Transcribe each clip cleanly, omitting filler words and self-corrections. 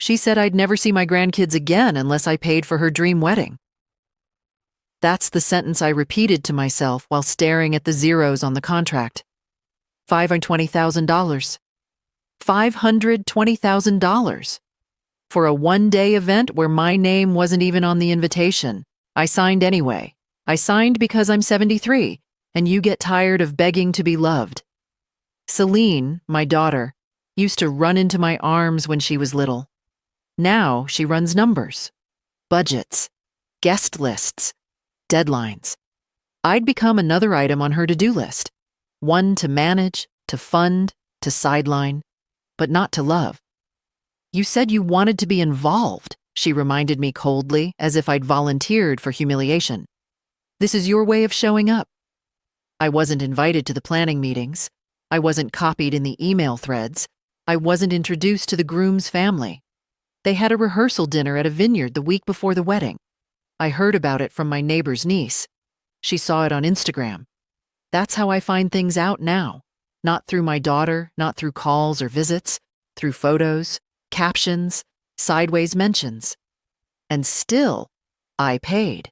She said I'd never see my grandkids again unless I paid for her dream wedding. That's the sentence I repeated to myself while staring at the zeros on the contract. $520,000. $520,000. For a one-day event where my name wasn't even on the invitation. I signed anyway. I signed because I'm 73, and you get tired of begging to be loved. Celine, my daughter, used to run into my arms when she was little. Now she runs numbers, budgets, guest lists, deadlines. I'd become another item on her to-do list. One to manage, to fund, to sideline, but not to love. You said you wanted to be involved, she reminded me coldly, as if I'd volunteered for humiliation. This is your way of showing up. I wasn't invited to the planning meetings. I wasn't copied in the email threads. I wasn't introduced to the groom's family. They had a rehearsal dinner at a vineyard the week before the wedding. I heard about it from my neighbor's niece. She saw it on Instagram. That's how I find things out now. Not through my daughter, not through calls or visits, through photos, captions, sideways mentions. And still, I paid.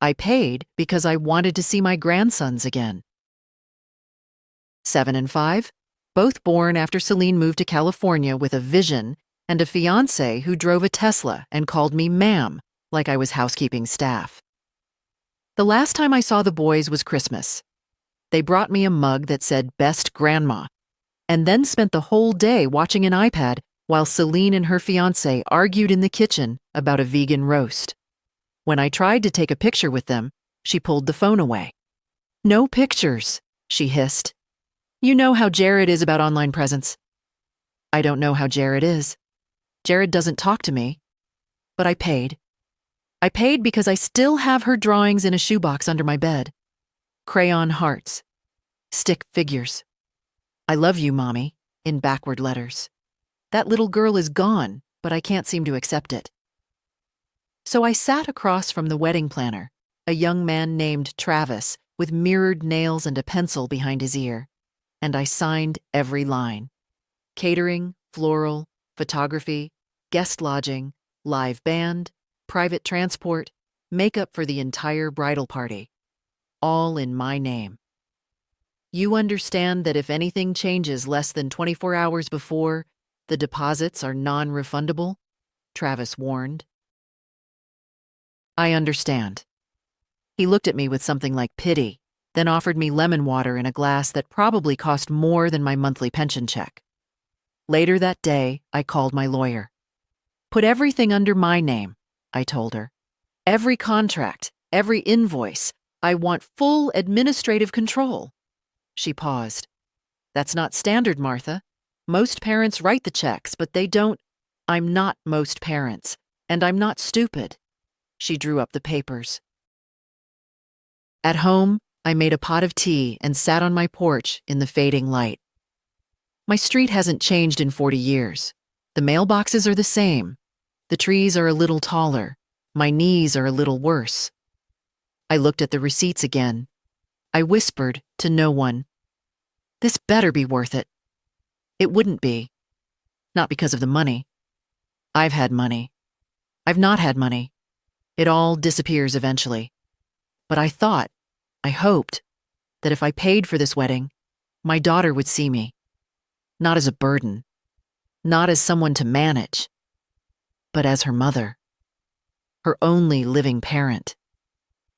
I paid because I wanted to see my grandsons again. 7 and 5, both born after Celine moved to California with a vision and a fiancé who drove a Tesla and called me ma'am, like I was housekeeping staff. The last time I saw the boys was Christmas. They brought me a mug that said Best Grandma, and then spent the whole day watching an iPad while Celine and her fiancé argued in the kitchen about a vegan roast. When I tried to take a picture with them, she pulled the phone away. "No pictures," she hissed. "You know how Jared is about online presence." I don't know how Jared is. Jared doesn't talk to me. But I paid. I paid because I still have her drawings in a shoebox under my bed. Crayon hearts. Stick figures. "I love you, Mommy," in backward letters. That little girl is gone, but I can't seem to accept it. So I sat across from the wedding planner, a young man named Travis with mirrored nails and a pencil behind his ear, and I signed every line. Catering, floral, photography, guest lodging, live band, private transport, makeup for the entire bridal party. All in my name. You understand that if anything changes less than 24 hours before, the deposits are non-refundable? Travis warned. I understand. He looked at me with something like pity, then offered me lemon water in a glass that probably cost more than my monthly pension check. Later that day, I called my lawyer. "Put everything under my name," I told her. "Every contract, every invoice. I want full administrative control." She paused. "That's not standard, Martha. Most parents write the checks, but they don't." "I'm not most parents, and I'm not stupid." She drew up the papers. At home, I made a pot of tea and sat on my porch in the fading light. My street hasn't changed in 40 years. The mailboxes are the same. The trees are a little taller. My knees are a little worse. I looked at the receipts again. I whispered to no one, "This better be worth it." It wouldn't be. Not because of the money. I've had money. I've not had money. It all disappears eventually. But I thought, I hoped, that if I paid for this wedding, my daughter would see me. Not as a burden. Not as someone to manage. But as her mother. Her only living parent.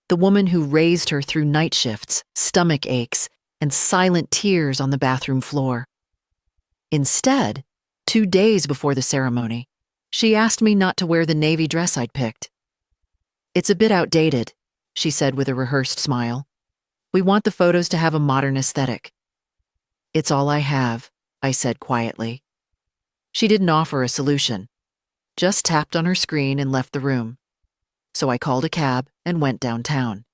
The woman who raised her through night shifts, stomach aches, and silent tears on the bathroom floor. Instead, 2 days before the ceremony, she asked me not to wear the navy dress I'd picked. "It's a bit outdated," she said with a rehearsed smile. "We want the photos to have a modern aesthetic." "It's all I have," I said quietly. She didn't offer a solution, just tapped on her screen and left the room. So I called a cab and went downtown.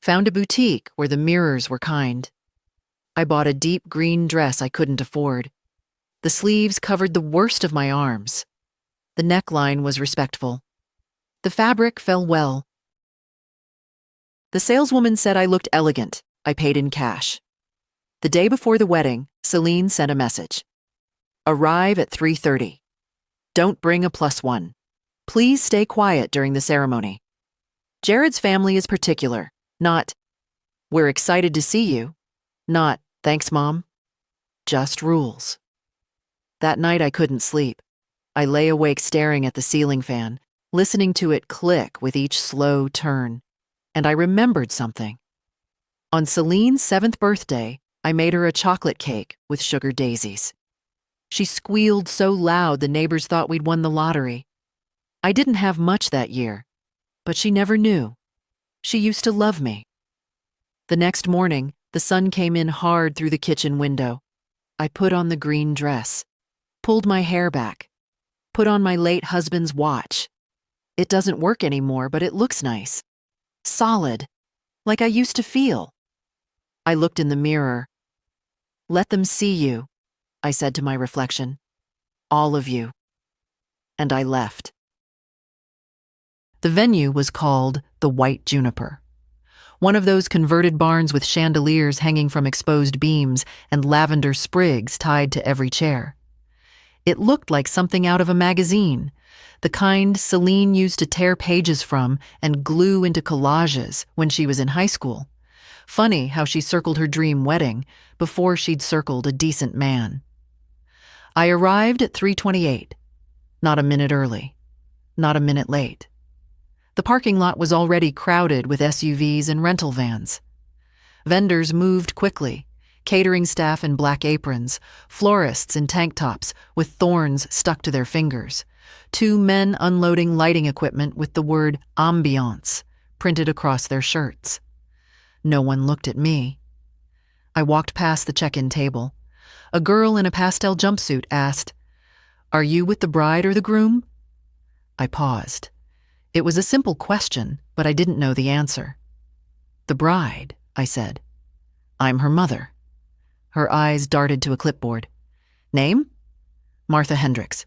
Found a boutique where the mirrors were kind. I bought a deep green dress I couldn't afford. The sleeves covered the worst of my arms. The neckline was respectful. The fabric fell well. The saleswoman said I looked elegant. I paid in cash. The day before the wedding, Celine sent a message. "Arrive at 3:30. Don't bring a +1. Please stay quiet during the ceremony. Jared's family is particular, not, we're excited to see you, not, thanks, Mom. Just rules. That night I couldn't sleep. I lay awake staring at the ceiling fan, listening to it click with each slow turn. And I remembered something. On Celine's 7th birthday, I made her a chocolate cake with sugar daisies. She squealed so loud the neighbors thought we'd won the lottery. I didn't have much that year, but she never knew. She used to love me. The next morning, the sun came in hard through the kitchen window. I put on the green dress, pulled my hair back, put on my late husband's watch. It doesn't work anymore, but it looks nice. Solid, like I used to feel. I looked in the mirror. Let them see you, I said to my reflection. All of you. And I left. The venue was called the White Juniper, one of those converted barns with chandeliers hanging from exposed beams and lavender sprigs tied to every chair. It looked like something out of a magazine, the kind Celine used to tear pages from and glue into collages when she was in high school. Funny how she circled her dream wedding before she'd circled a decent man. I arrived at 3:28, not a minute early, not a minute late. The parking lot was already crowded with SUVs and rental vans. Vendors moved quickly, catering staff in black aprons, florists in tank tops with thorns stuck to their fingers, 2 men unloading lighting equipment with the word ambiance printed across their shirts. No one looked at me. I walked past the check-in table. A girl in a pastel jumpsuit asked, "Are you with the bride or the groom?" I paused. It was a simple question, but I didn't know the answer. "The bride," I said. "I'm her mother." Her eyes darted to a clipboard. "Name?" "Martha Hendricks."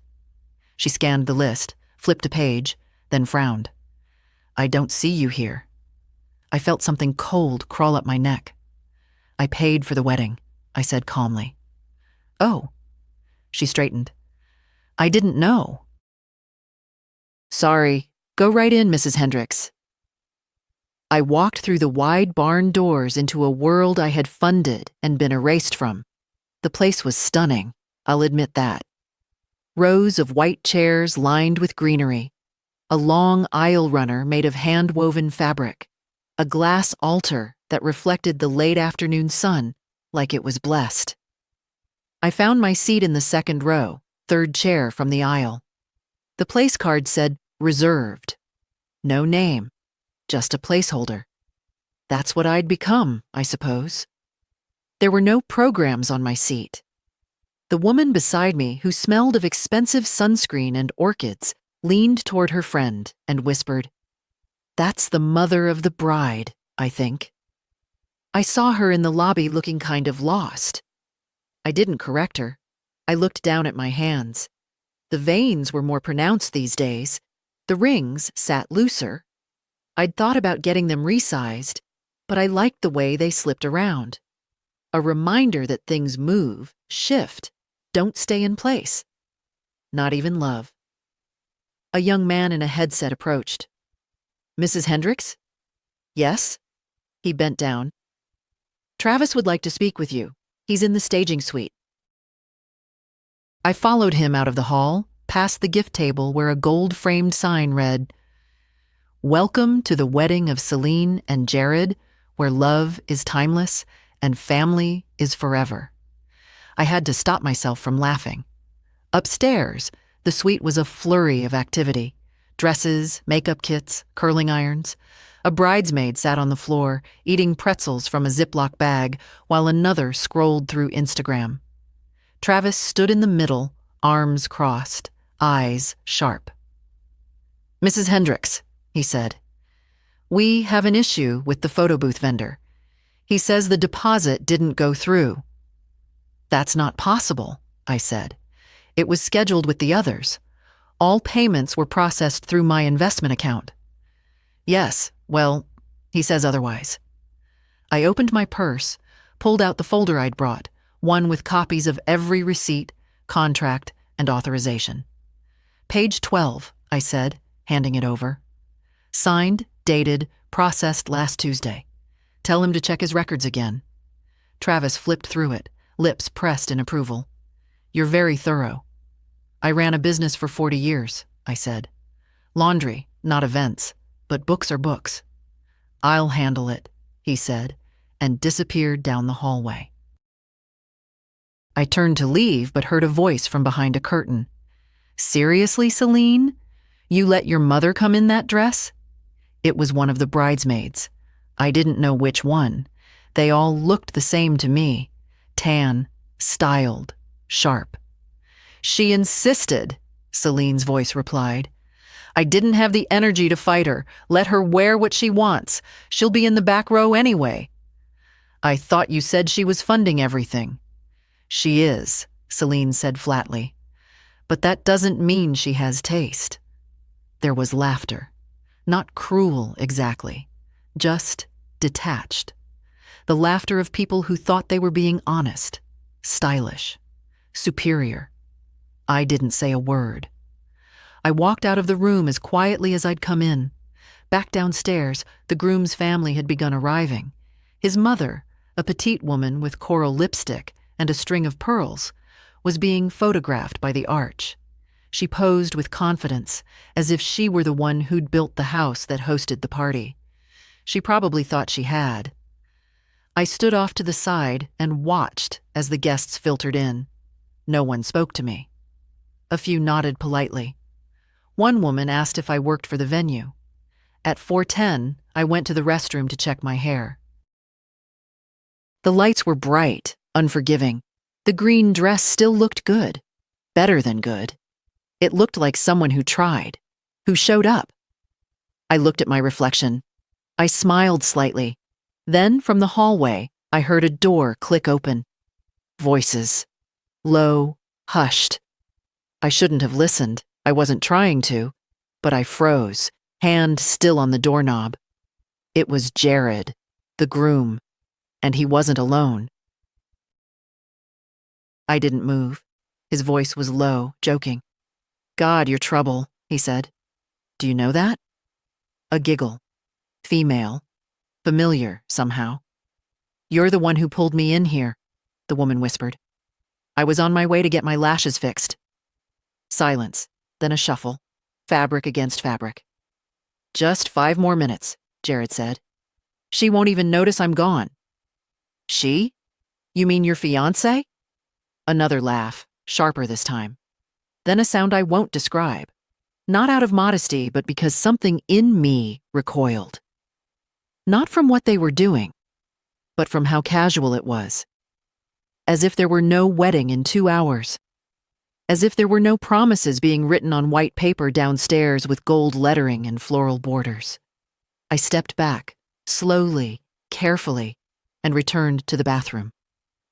She scanned the list, flipped a page, then frowned. "I don't see you here." I felt something cold crawl up my neck. "I paid for the wedding," I said calmly. "Oh." She straightened. "I didn't know." "Sorry. Go right in, Mrs. Hendricks." I walked through the wide barn doors into a world I had funded and been erased from. The place was stunning, I'll admit that. Rows of white chairs lined with greenery, a long aisle runner made of hand-woven fabric, a glass altar that reflected the late afternoon sun like it was blessed. I found my seat in the 2nd row, 3rd chair from the aisle. The place card said, "Reserved." No name, just a placeholder. That's what I'd become, I suppose. There were no programs on my seat. The woman beside me, who smelled of expensive sunscreen and orchids, leaned toward her friend and whispered, "That's the mother of the bride, I think." I saw her in the lobby looking kind of lost. I didn't correct her. I looked down at my hands. The veins were more pronounced these days. The rings sat looser. I'd thought about getting them resized, but I liked the way they slipped around. A reminder that things move, shift, don't stay in place. Not even love. A young man in a headset approached. "Mrs. Hendricks?" "Yes." He bent down. "Travis would like to speak with you. He's in the staging suite." I followed him out of the hall, past the gift table where a gold-framed sign read, "Welcome to the wedding of Celine and Jared, where love is timeless and family is forever." I had to stop myself from laughing. Upstairs, the suite was a flurry of activity. Dresses, makeup kits, curling irons. A bridesmaid sat on the floor, eating pretzels from a Ziploc bag, while another scrolled through Instagram. Travis stood in the middle, arms crossed, eyes sharp. "Mrs. Hendricks," he said, "we have an issue with the photo booth vendor. He says the deposit didn't go through." "That's not possible," I said. "It was scheduled with the others. All payments were processed through my investment account." "Yes, well, he says otherwise." I opened my purse, pulled out the folder I'd brought, one with copies of every receipt, contract, and authorization. Page 12, I said, handing it over. Signed, dated, processed last Tuesday. Tell him to check his records again. Travis flipped through it, lips pressed in approval. You're very thorough. I ran a business for 40 years, I said. Laundry, not events, but books are books. I'll handle it, he said, and disappeared down the hallway. I turned to leave, but heard a voice from behind a curtain. Seriously, Celine? You let your mother come in that dress? It was one of the bridesmaids. I didn't know which one. They all looked the same to me. Tan, styled, sharp. She insisted, Celine's voice replied. I didn't have the energy to fight her. Let her wear what she wants. She'll be in the back row anyway. I thought you said she was funding everything. She is, Celine said flatly. But that doesn't mean she has taste. There was laughter. Not cruel exactly, just detached. The laughter of people who thought they were being honest, stylish, superior. I didn't say a word. I walked out of the room as quietly as I'd come in. Back downstairs, the groom's family had begun arriving. His mother, a petite woman with coral lipstick and a string of pearls, was being photographed by the arch. She posed with confidence, as if she were the one who'd built the house that hosted the party. She probably thought she had. I stood off to the side and watched as the guests filtered in. No one spoke to me. A few nodded politely. One woman asked if I worked for the venue. At 4:10, I went to the restroom to check my hair. The lights were bright, unforgiving. The green dress still looked good. Better than good. It looked like someone who tried, who showed up. I looked at my reflection. I smiled slightly. Then, from the hallway, I heard a door click open. Voices. Low, hushed. I shouldn't have listened. I wasn't trying to. But I froze, hand still on the doorknob. It was Jared, the groom, and he wasn't alone. I didn't move. His voice was low, joking. God, your trouble, he said. Do you know that? A giggle. Female. Familiar, somehow. You're the one who pulled me in here, the woman whispered. I was on my way to get my lashes fixed. Silence, then a shuffle. Fabric against fabric. Just 5 more minutes, Jared said. She won't even notice I'm gone. She? You mean your fiancé? Another laugh, sharper this time. Then a sound I won't describe. Not out of modesty, but because something in me recoiled. Not from what they were doing, but from how casual it was. As if there were no wedding in 2 hours. As if there were no promises being written on white paper downstairs with gold lettering and floral borders. I stepped back, slowly, carefully, and returned to the bathroom.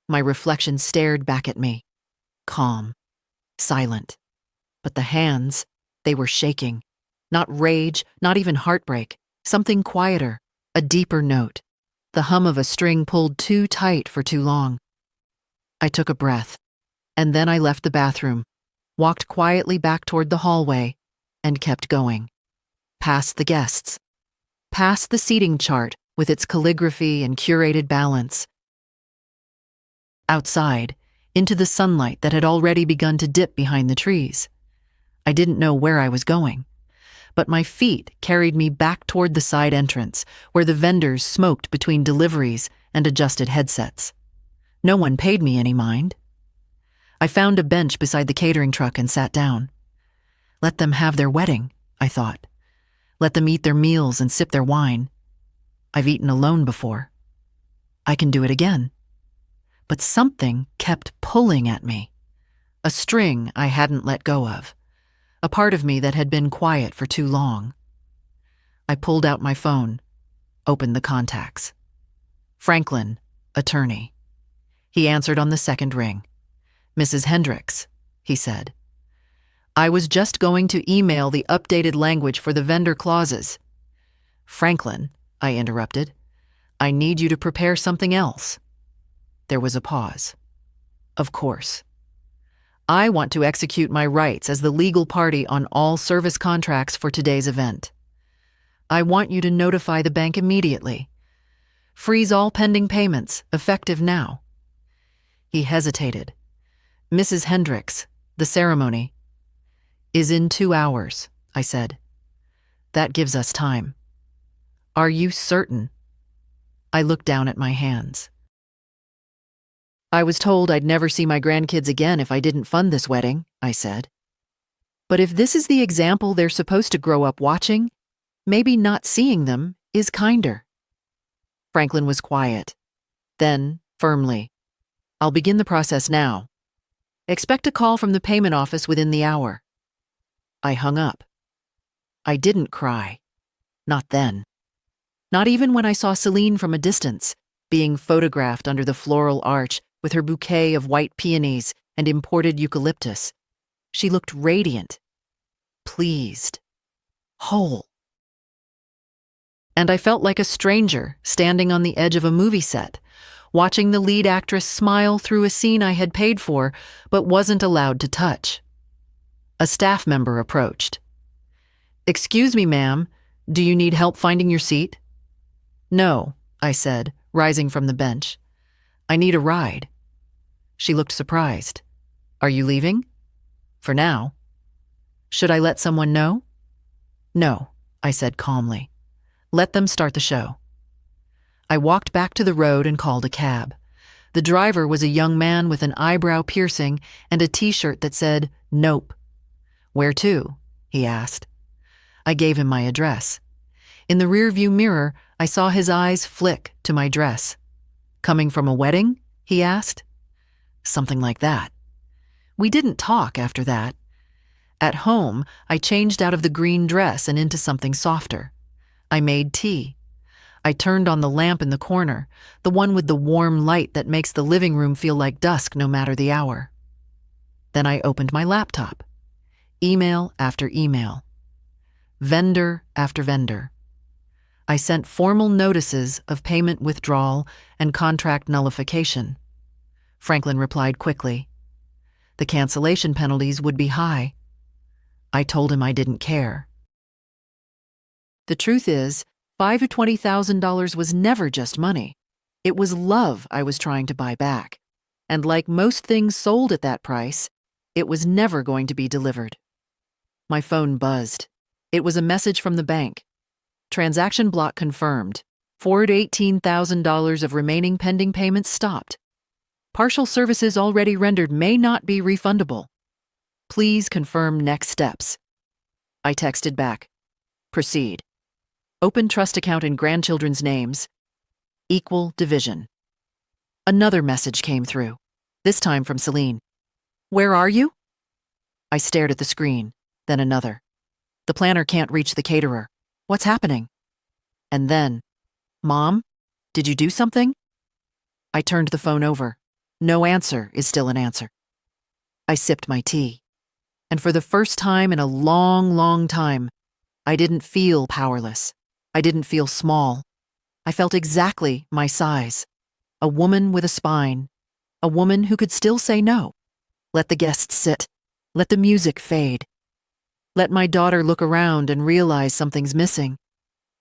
My reflection stared back at me, calm, silent. But the hands, they were shaking. Not rage, not even heartbreak. Something quieter, a deeper note. The hum of a string pulled too tight for too long. I took a breath, and then I left the bathroom, walked quietly back toward the hallway, and kept going. Past the guests. Past the seating chart with its calligraphy and curated balance. Outside, into the sunlight that had already begun to dip behind the trees. I didn't know where I was going, but my feet carried me back toward the side entrance, where the vendors smoked between deliveries and adjusted headsets. No one paid me any mind. I found a bench beside the catering truck and sat down. Let them have their wedding, I thought. Let them eat their meals and sip their wine. I've eaten alone before. I can do it again. But something kept pulling at me. A string I hadn't let go of. A part of me that had been quiet for too long. I pulled out my phone, opened the contacts. Franklin, attorney. He answered on the second ring. Mrs. Hendricks, he said. I was just going to email the updated language for the vendor clauses. Franklin, I interrupted, I need you to prepare something else. There was a pause. Of course. I want to execute my rights as the legal party on all service contracts for today's event. I want you to notify the bank immediately. Freeze all pending payments, effective now." He hesitated. "Mrs. Hendricks, the ceremony is in 2 hours," I said. "That gives us time." "Are you certain?" I looked down at my hands. "I was told I'd never see my grandkids again if I didn't fund this wedding," I said. "But if this is the example they're supposed to grow up watching, maybe not seeing them is kinder." Franklin was quiet. Then, firmly, "I'll begin the process now. Expect a call from the payment office within the hour." I hung up. I didn't cry. Not then. Not even when I saw Celine from a distance, being photographed under the floral arch with her bouquet of white peonies and imported eucalyptus. She looked radiant, pleased, whole. And I felt like a stranger standing on the edge of a movie set, watching the lead actress smile through a scene I had paid for but wasn't allowed to touch. A staff member approached. "Excuse me, ma'am, do you need help finding your seat?" "No," I said, rising from the bench. "I need a ride." She looked surprised. "Are you leaving?" "For now." "Should I let someone know?" "No," I said calmly. "Let them start the show." I walked back to the road and called a cab. The driver was a young man with an eyebrow piercing and a t-shirt that said, "Nope." "Where to?" he asked. I gave him my address. In the rearview mirror, I saw his eyes flick to my dress. "Coming from a wedding?" he asked. Something like that. We didn't talk after that. At home, I changed out of the green dress and into something softer. I made tea. I turned on the lamp in the corner, the one with the warm light that makes the living room feel like dusk no matter the hour. Then I opened my laptop. Email after email. Vendor after vendor. I sent formal notices of payment withdrawal and contract nullification. Franklin replied quickly. The cancellation penalties would be high. I told him I didn't care. The truth is, $5,000 to $20,000 was never just money. It was love I was trying to buy back. And like most things sold at that price, it was never going to be delivered. My phone buzzed. It was a message from the bank. Transaction block confirmed. $4,000 to $18,000 of remaining pending payments stopped. Partial services already rendered may not be refundable. Please confirm next steps. I texted back. Proceed. Open trust account in grandchildren's names. Equal division. Another message came through, this time from Celine. Where are you? I stared at the screen, then another. The planner can't reach the caterer. What's happening? And then, Mom, did you do something? I turned the phone over. No answer is still an answer. I sipped my tea. And for the first time in a long, long time, I didn't feel powerless. I didn't feel small. I felt exactly my size. A woman with a spine. A woman who could still say no. Let the guests sit. Let the music fade. Let my daughter look around and realize something's missing.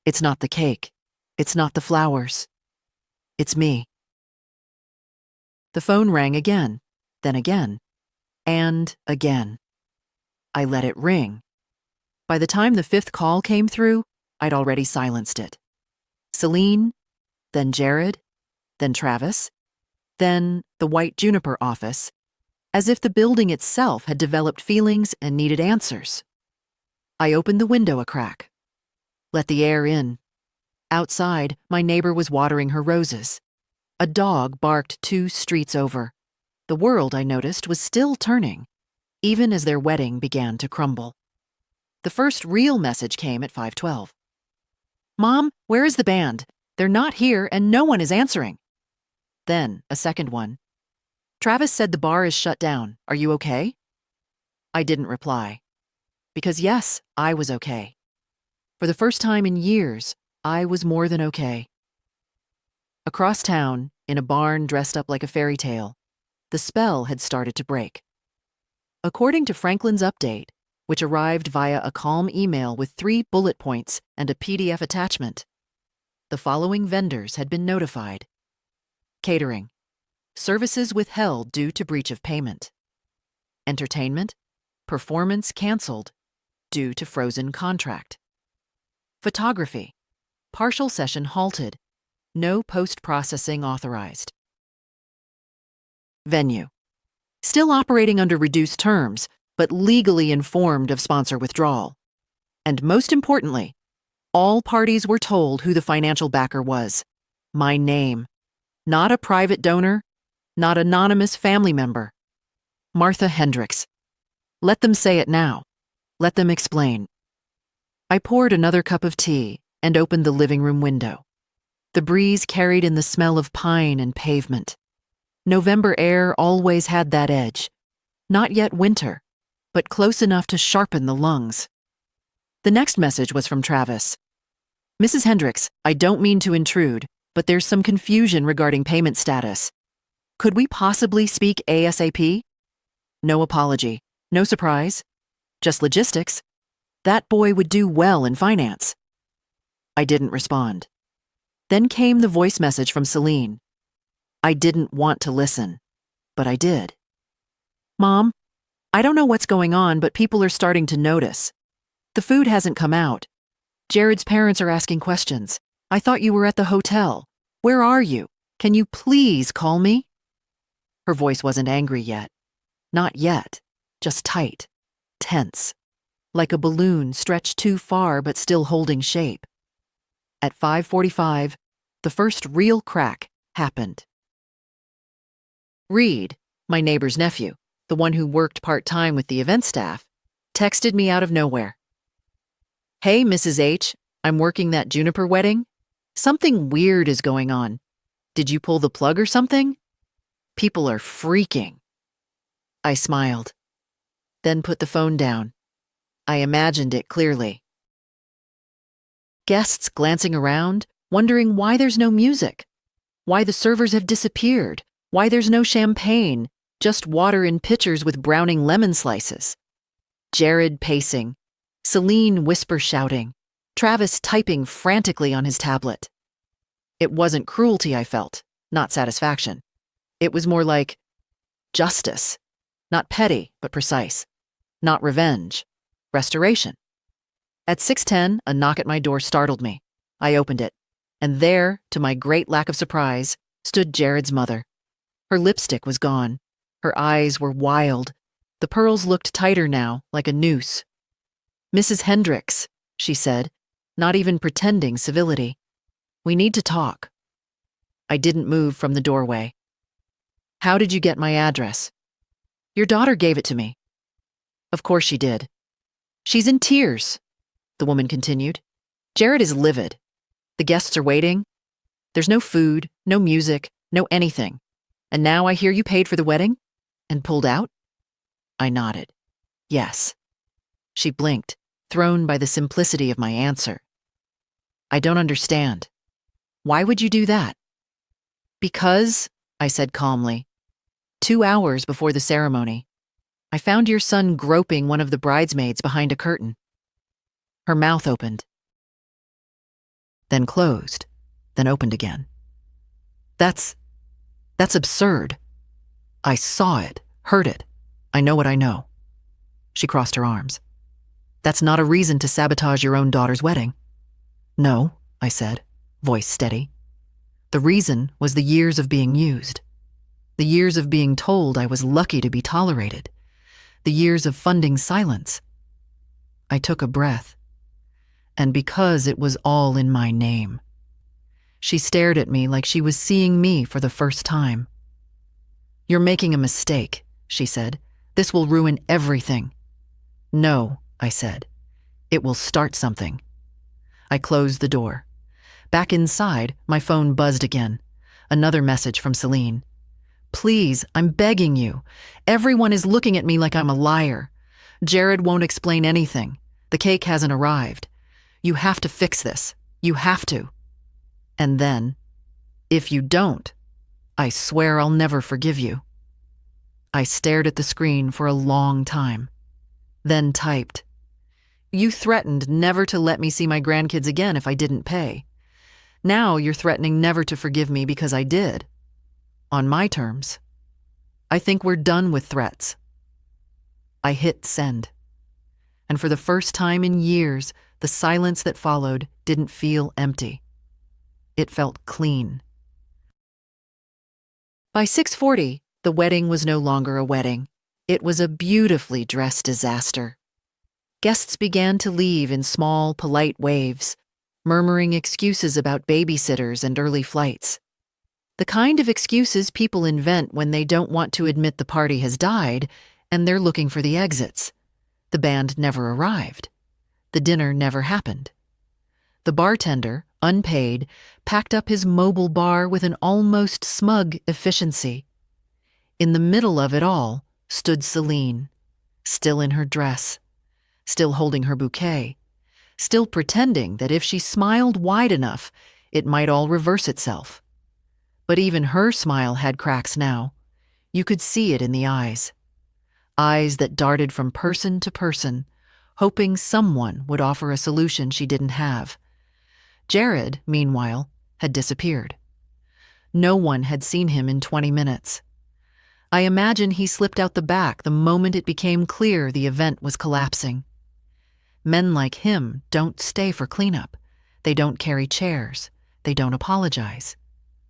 It's not the cake. It's not the flowers. It's me. The phone rang again, then again, and again. I let it ring. By the time the fifth call came through, I'd already silenced it. Celine, then Jared, then Travis, then the White Juniper office, as if the building itself had developed feelings and needed answers. I opened the window a crack. Let the air in. Outside, my neighbor was watering her roses. A dog barked 2 streets over. The world, I noticed, was still turning, even as their wedding began to crumble. The first real message came at 5:12. Mom, where is the band? They're not here and no one is answering. Then, a second one. Travis said the bar is shut down. Are you okay? I didn't reply. Because yes, I was okay. For the first time in years, I was more than okay. Across town, in a barn dressed up like a fairy tale, the spell had started to break. According to Franklin's update, which arrived via a calm email with 3 bullet points and a PDF attachment, the following vendors had been notified. Catering. Services withheld due to breach of payment. Entertainment. Performance canceled due to frozen contract. Photography. Partial session halted. No post-processing authorized. Venue. Still operating under reduced terms, but legally informed of sponsor withdrawal. And most importantly, all parties were told who the financial backer was. My name. Not a private donor, not anonymous family member. Martha Hendricks. Let them say it now. Let them explain. I poured another cup of tea and opened the living room window. The breeze carried in the smell of pine and pavement. November air always had that edge. Not yet winter, but close enough to sharpen the lungs. The next message was from Travis. Mrs. Hendricks, I don't mean to intrude, but there's some confusion regarding payment status. Could we possibly speak ASAP? No apology, no surprise, just logistics. That boy would do well in finance. I didn't respond. Then came the voice message from Celine. I didn't want to listen, but I did. Mom, I don't know what's going on, but people are starting to notice. The food hasn't come out. Jared's parents are asking questions. I thought you were at the hotel. Where are you? Can you please call me? Her voice wasn't angry yet. Not yet, just tight, tense, like a balloon stretched too far but still holding shape. At 5:45, the first real crack happened. Reed, my neighbor's nephew, the one who worked part-time with the event staff, texted me out of nowhere. Hey, Mrs. H, I'm working that Juniper wedding. Something weird is going on. Did you pull the plug or something? People are freaking. I smiled, then put the phone down. I imagined it clearly. Guests glancing around, wondering why there's no music, why the servers have disappeared, why there's no champagne, just water in pitchers with browning lemon slices. Jared pacing, Celine whisper shouting, Travis typing frantically on his tablet. It wasn't cruelty I felt, not satisfaction. It was more like justice, not petty but precise, not revenge, restoration. At 6:10, a knock at my door startled me. I opened it, and there, to my great lack of surprise, stood Jared's mother. Her lipstick was gone. Her eyes were wild. The pearls looked tighter now, like a noose. Mrs. Hendricks, she said, not even pretending civility. We need to talk. I didn't move from the doorway. How did you get my address? Your daughter gave it to me. Of course she did. She's in tears, the woman continued. Jared is livid. The guests are waiting. There's no food, no music, no anything. And now I hear you paid for the wedding? And pulled out? I nodded. Yes. She blinked, thrown by the simplicity of my answer. I don't understand. Why would you do that? Because, I said calmly, 2 hours before the ceremony, I found your son groping one of the bridesmaids behind a curtain. Her mouth opened, then closed, then opened again. That's absurd. I saw it, heard it. I know what I know. She crossed her arms. That's not a reason to sabotage your own daughter's wedding. No, I said, voice steady. The reason was the years of being used. The years of being told I was lucky to be tolerated. The years of funding silence. I took a breath. And because it was all in my name. She stared at me like she was seeing me for the first time. You're making a mistake, she said. This will ruin everything. No, I said. It will start something. I closed the door. Back inside, my phone buzzed again. Another message from Celine. Please, I'm begging you. Everyone is looking at me like I'm a liar. Jared won't explain anything. The cake hasn't arrived. You have to fix this. You have to. And then, if you don't, I swear I'll never forgive you. I stared at the screen for a long time, then typed, "You threatened never to let me see my grandkids again if I didn't pay. Now you're threatening never to forgive me because I did. On my terms. I think we're done with threats." I hit send. And for the first time in years, the silence that followed didn't feel empty. It felt clean. By 6:40, the wedding was no longer a wedding. It was a beautifully dressed disaster. Guests began to leave in small, polite waves, murmuring excuses about babysitters and early flights. The kind of excuses people invent when they don't want to admit the party has died and they're looking for the exits. The band never arrived. The dinner never happened. The bartender, unpaid, packed up his mobile bar with an almost smug efficiency. In the middle of it all stood Celine, still in her dress, still holding her bouquet, still pretending that if she smiled wide enough, it might all reverse itself. But even her smile had cracks now. You could see it in the eyes. Eyes that darted from person to person, hoping someone would offer a solution she didn't have. Jared, meanwhile, had disappeared. No one had seen him in 20 minutes. I imagine he slipped out the back the moment it became clear the event was collapsing. Men like him don't stay for cleanup. They don't carry chairs. They don't apologize.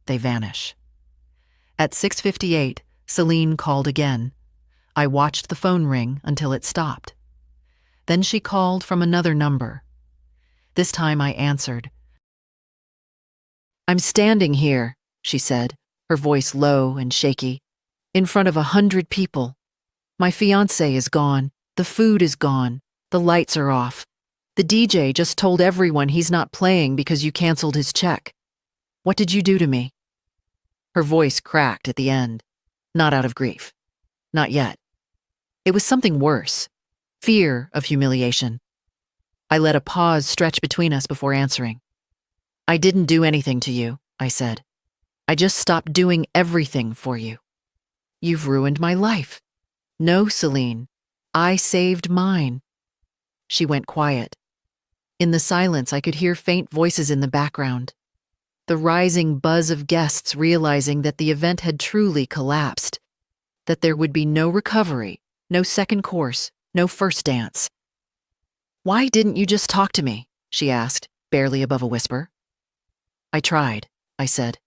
They vanish. At 6:58, Celine called again. I watched the phone ring until it stopped. Then she called from another number. This time I answered. "I'm standing here," she said, her voice low and shaky, "in front of 100 people. My fiancé is gone. The food is gone. The lights are off. The DJ just told everyone he's not playing because you canceled his check. What did you do to me?" Her voice cracked at the end. Not out of grief. Not yet. It was something worse. Fear of humiliation. I let a pause stretch between us before answering. "I didn't do anything to you," I said. "I just stopped doing everything for you. You've ruined my life." "No, Celine. I saved mine." She went quiet. In the silence, I could hear faint voices in the background. The rising buzz of guests realizing that the event had truly collapsed, that there would be no recovery, no second course, no first dance. "Why didn't you just talk to me?" she asked, barely above a whisper. "I tried," I said.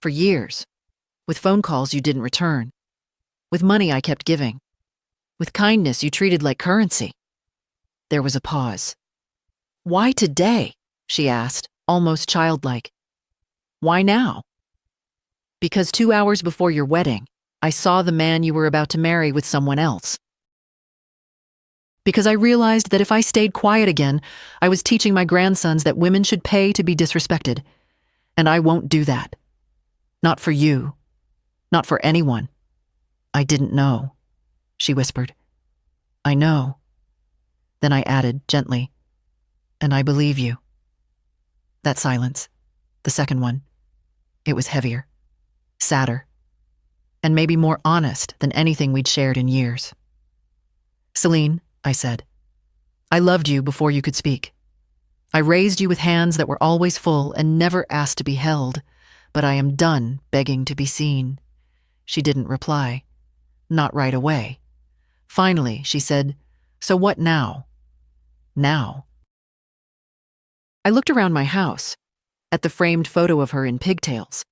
"For years. With phone calls you didn't return. With money I kept giving. With kindness you treated like currency." There was a pause. "Why today?" she asked, almost childlike. "Why now?" "Because 2 hours before your wedding, I saw the man you were about to marry with someone else. Because I realized that if I stayed quiet again, I was teaching my grandsons that women should pay to be disrespected. And I won't do that. Not for you. Not for anyone." "I didn't know," she whispered. "I know." Then I added gently, "And I believe you." That silence, the second one, it was heavier, sadder, and maybe more honest than anything we'd shared in years. "Celine," I said, "I loved you before you could speak. I raised you with hands that were always full and never asked to be held, but I am done begging to be seen." She didn't reply. Not right away. Finally, she said, "So what now?" Now. I looked around my house, at the framed photo of her in pigtails,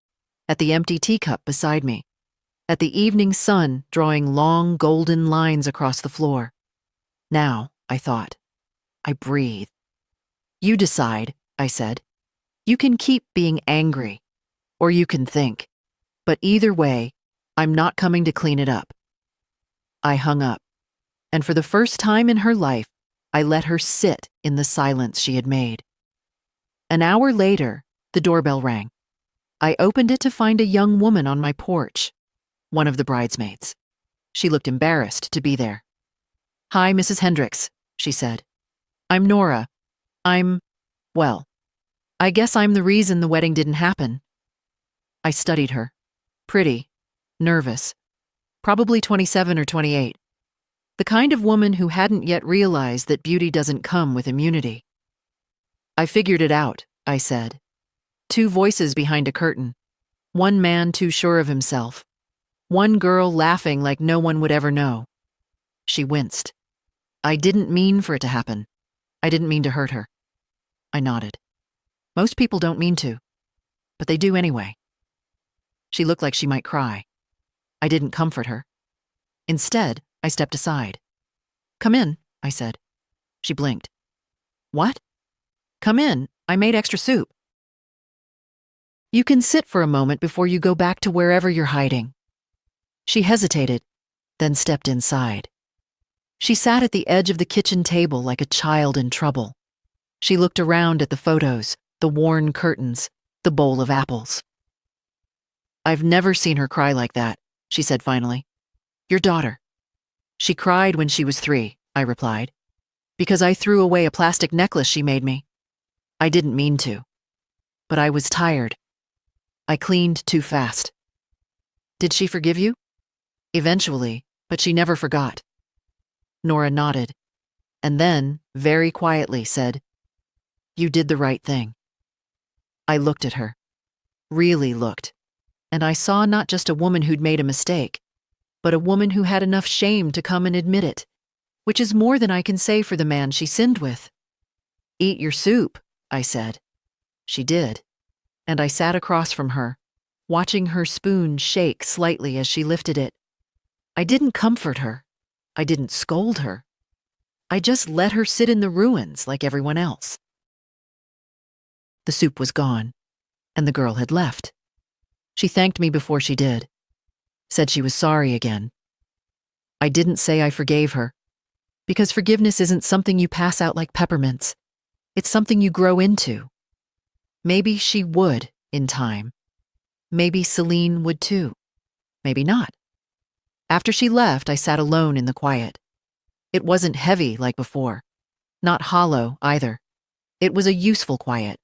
at the empty teacup beside me, at the evening sun drawing long golden lines across the floor. Now, I thought. I breathed. "You decide," I said. "You can keep being angry, or you can think. But either way, I'm not coming to clean it up." I hung up, and for the first time in her life, I let her sit in the silence she had made. An hour later, the doorbell rang. I opened it to find a young woman on my porch, one of the bridesmaids. She looked embarrassed to be there. "Hi, Mrs. Hendricks," she said. "I'm Nora. Well, I guess I'm the reason the wedding didn't happen." I studied her. Pretty, nervous, probably 27 or 28. The kind of woman who hadn't yet realized that beauty doesn't come with immunity. I figured it out, I said. Two voices behind a curtain. One man too sure of himself. One girl laughing like no one would ever know. She winced. I didn't mean for it to happen. I didn't mean to hurt her. I nodded. Most people don't mean to, but they do anyway. She looked like she might cry. I didn't comfort her. Instead, I stepped aside. Come in, I said. She blinked. What? Come in, I made extra soup. You can sit for a moment before you go back to wherever you're hiding. She hesitated, then stepped inside. She sat at the edge of the kitchen table like a child in trouble. She looked around at the photos, the worn curtains, the bowl of apples. I've never seen her cry like that, she said finally. Your daughter. She cried when she was 3, I replied, because I threw away a plastic necklace she made me. I didn't mean to, but I was tired. I cleaned too fast. Did she forgive you? Eventually, but she never forgot. Nora nodded, and then, very quietly, said, You did the right thing. I looked at her, really looked, and I saw not just a woman who'd made a mistake, but a woman who had enough shame to come and admit it, which is more than I can say for the man she sinned with. Eat your soup, I said. She did, and I sat across from her, watching her spoon shake slightly as she lifted it. I didn't comfort her. I didn't scold her. I just let her sit in the ruins like everyone else. The soup was gone, and the girl had left. She thanked me before she did, said she was sorry again. I didn't say I forgave her, because forgiveness isn't something you pass out like peppermints. It's something you grow into. Maybe she would, in time. Maybe Celine would too. Maybe not. After she left, I sat alone in the quiet. It wasn't heavy like before. Not hollow, either. It was a useful quiet.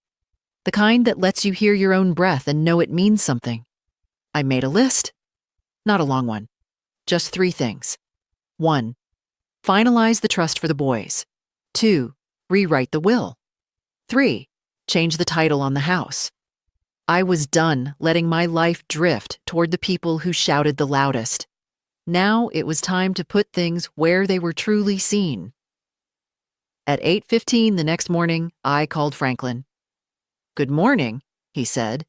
The kind that lets you hear your own breath and know it means something. I made a list. Not a long one. Just 3 things. 1. Finalize the trust for the boys. 2. Rewrite the will. 3. Change the title on the house. I was done letting my life drift toward the people who shouted the loudest. Now it was time to put things where they were truly seen. At 8:15 the next morning, I called Franklin. Good morning, he said,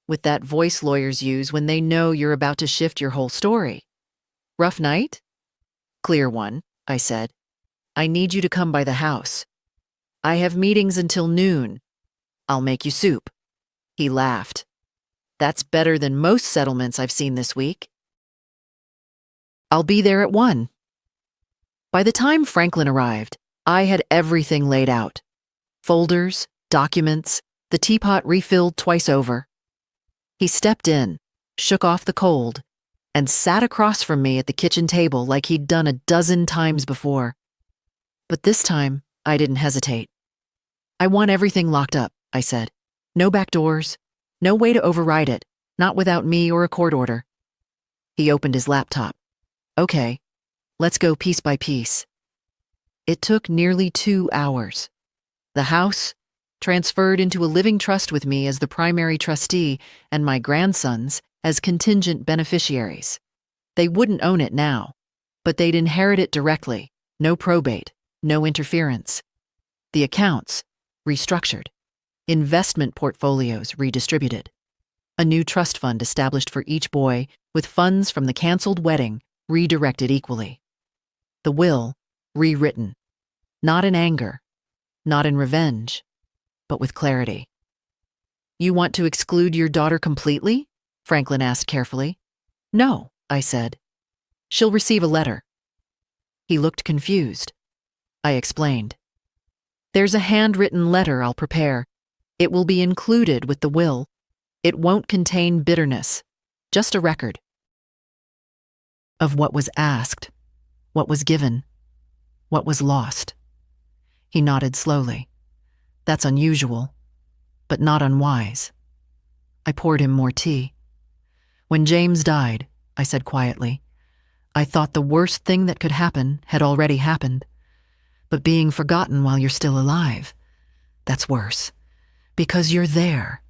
with that voice lawyers use when they know you're about to shift your whole story. Rough night? Clear one, I said. I need you to come by the house. I have meetings until noon. I'll make you soup. He laughed. That's better than most settlements I've seen this week. I'll be there at 1. By the time Franklin arrived, I had everything laid out. Folders, documents, the teapot refilled twice over. He stepped in, shook off the cold, and sat across from me at the kitchen table like he'd done a dozen times before. But this time, I didn't hesitate. I want everything locked up, I said. No back doors, no way to override it, not without me or a court order. He opened his laptop. Okay, let's go piece by piece. It took nearly 2 hours. The house, transferred into a living trust with me as the primary trustee and my grandsons as contingent beneficiaries. They wouldn't own it now, but they'd inherit it directly, no probate, no interference. The accounts, restructured. Investment portfolios redistributed. A new trust fund established for each boy with funds from the canceled wedding redirected equally. The will rewritten, not in anger, not in revenge, but with clarity. You want to exclude your daughter completely? Franklin asked carefully. No, I said. She'll receive a letter. He looked confused. I explained. There's a handwritten letter I'll prepare. It will be included with the will. It won't contain bitterness, just a record of what was asked, what was given, what was lost. He nodded slowly. That's unusual, but not unwise. I poured him more tea. When James died, I said quietly, I thought the worst thing that could happen had already happened. But being forgotten while you're still alive, that's worse. Because you're there.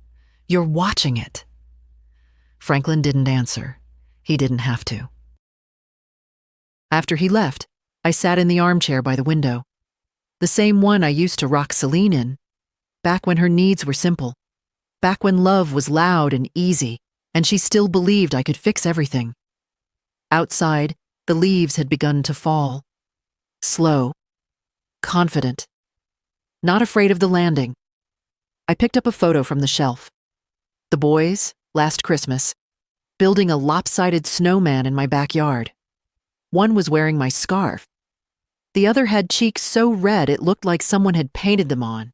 You're watching it. Franklin didn't answer. He didn't have to. After he left, I sat in the armchair by the window. The same one I used to rock Celine in, back when her needs were simple, back when love was loud and easy, and she still believed I could fix everything. Outside, the leaves had begun to fall. Slow, confident, not afraid of the landing. I picked up a photo from the shelf. The boys, last Christmas, building a lopsided snowman in my backyard. One was wearing my scarf. The other had cheeks so red it looked like someone had painted them on.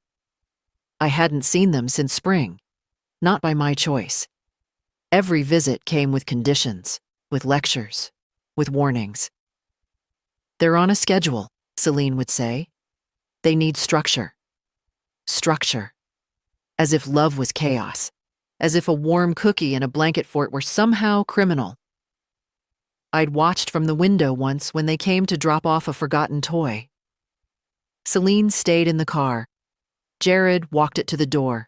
I hadn't seen them since spring, not by my choice. Every visit came with conditions, with lectures, with warnings. They're on a schedule, Celine would say. They need structure. Structure. As if love was chaos. As if a warm cookie in a blanket fort were somehow criminal. I'd watched from the window once when they came to drop off a forgotten toy. Celine stayed in the car. Jared walked it to the door.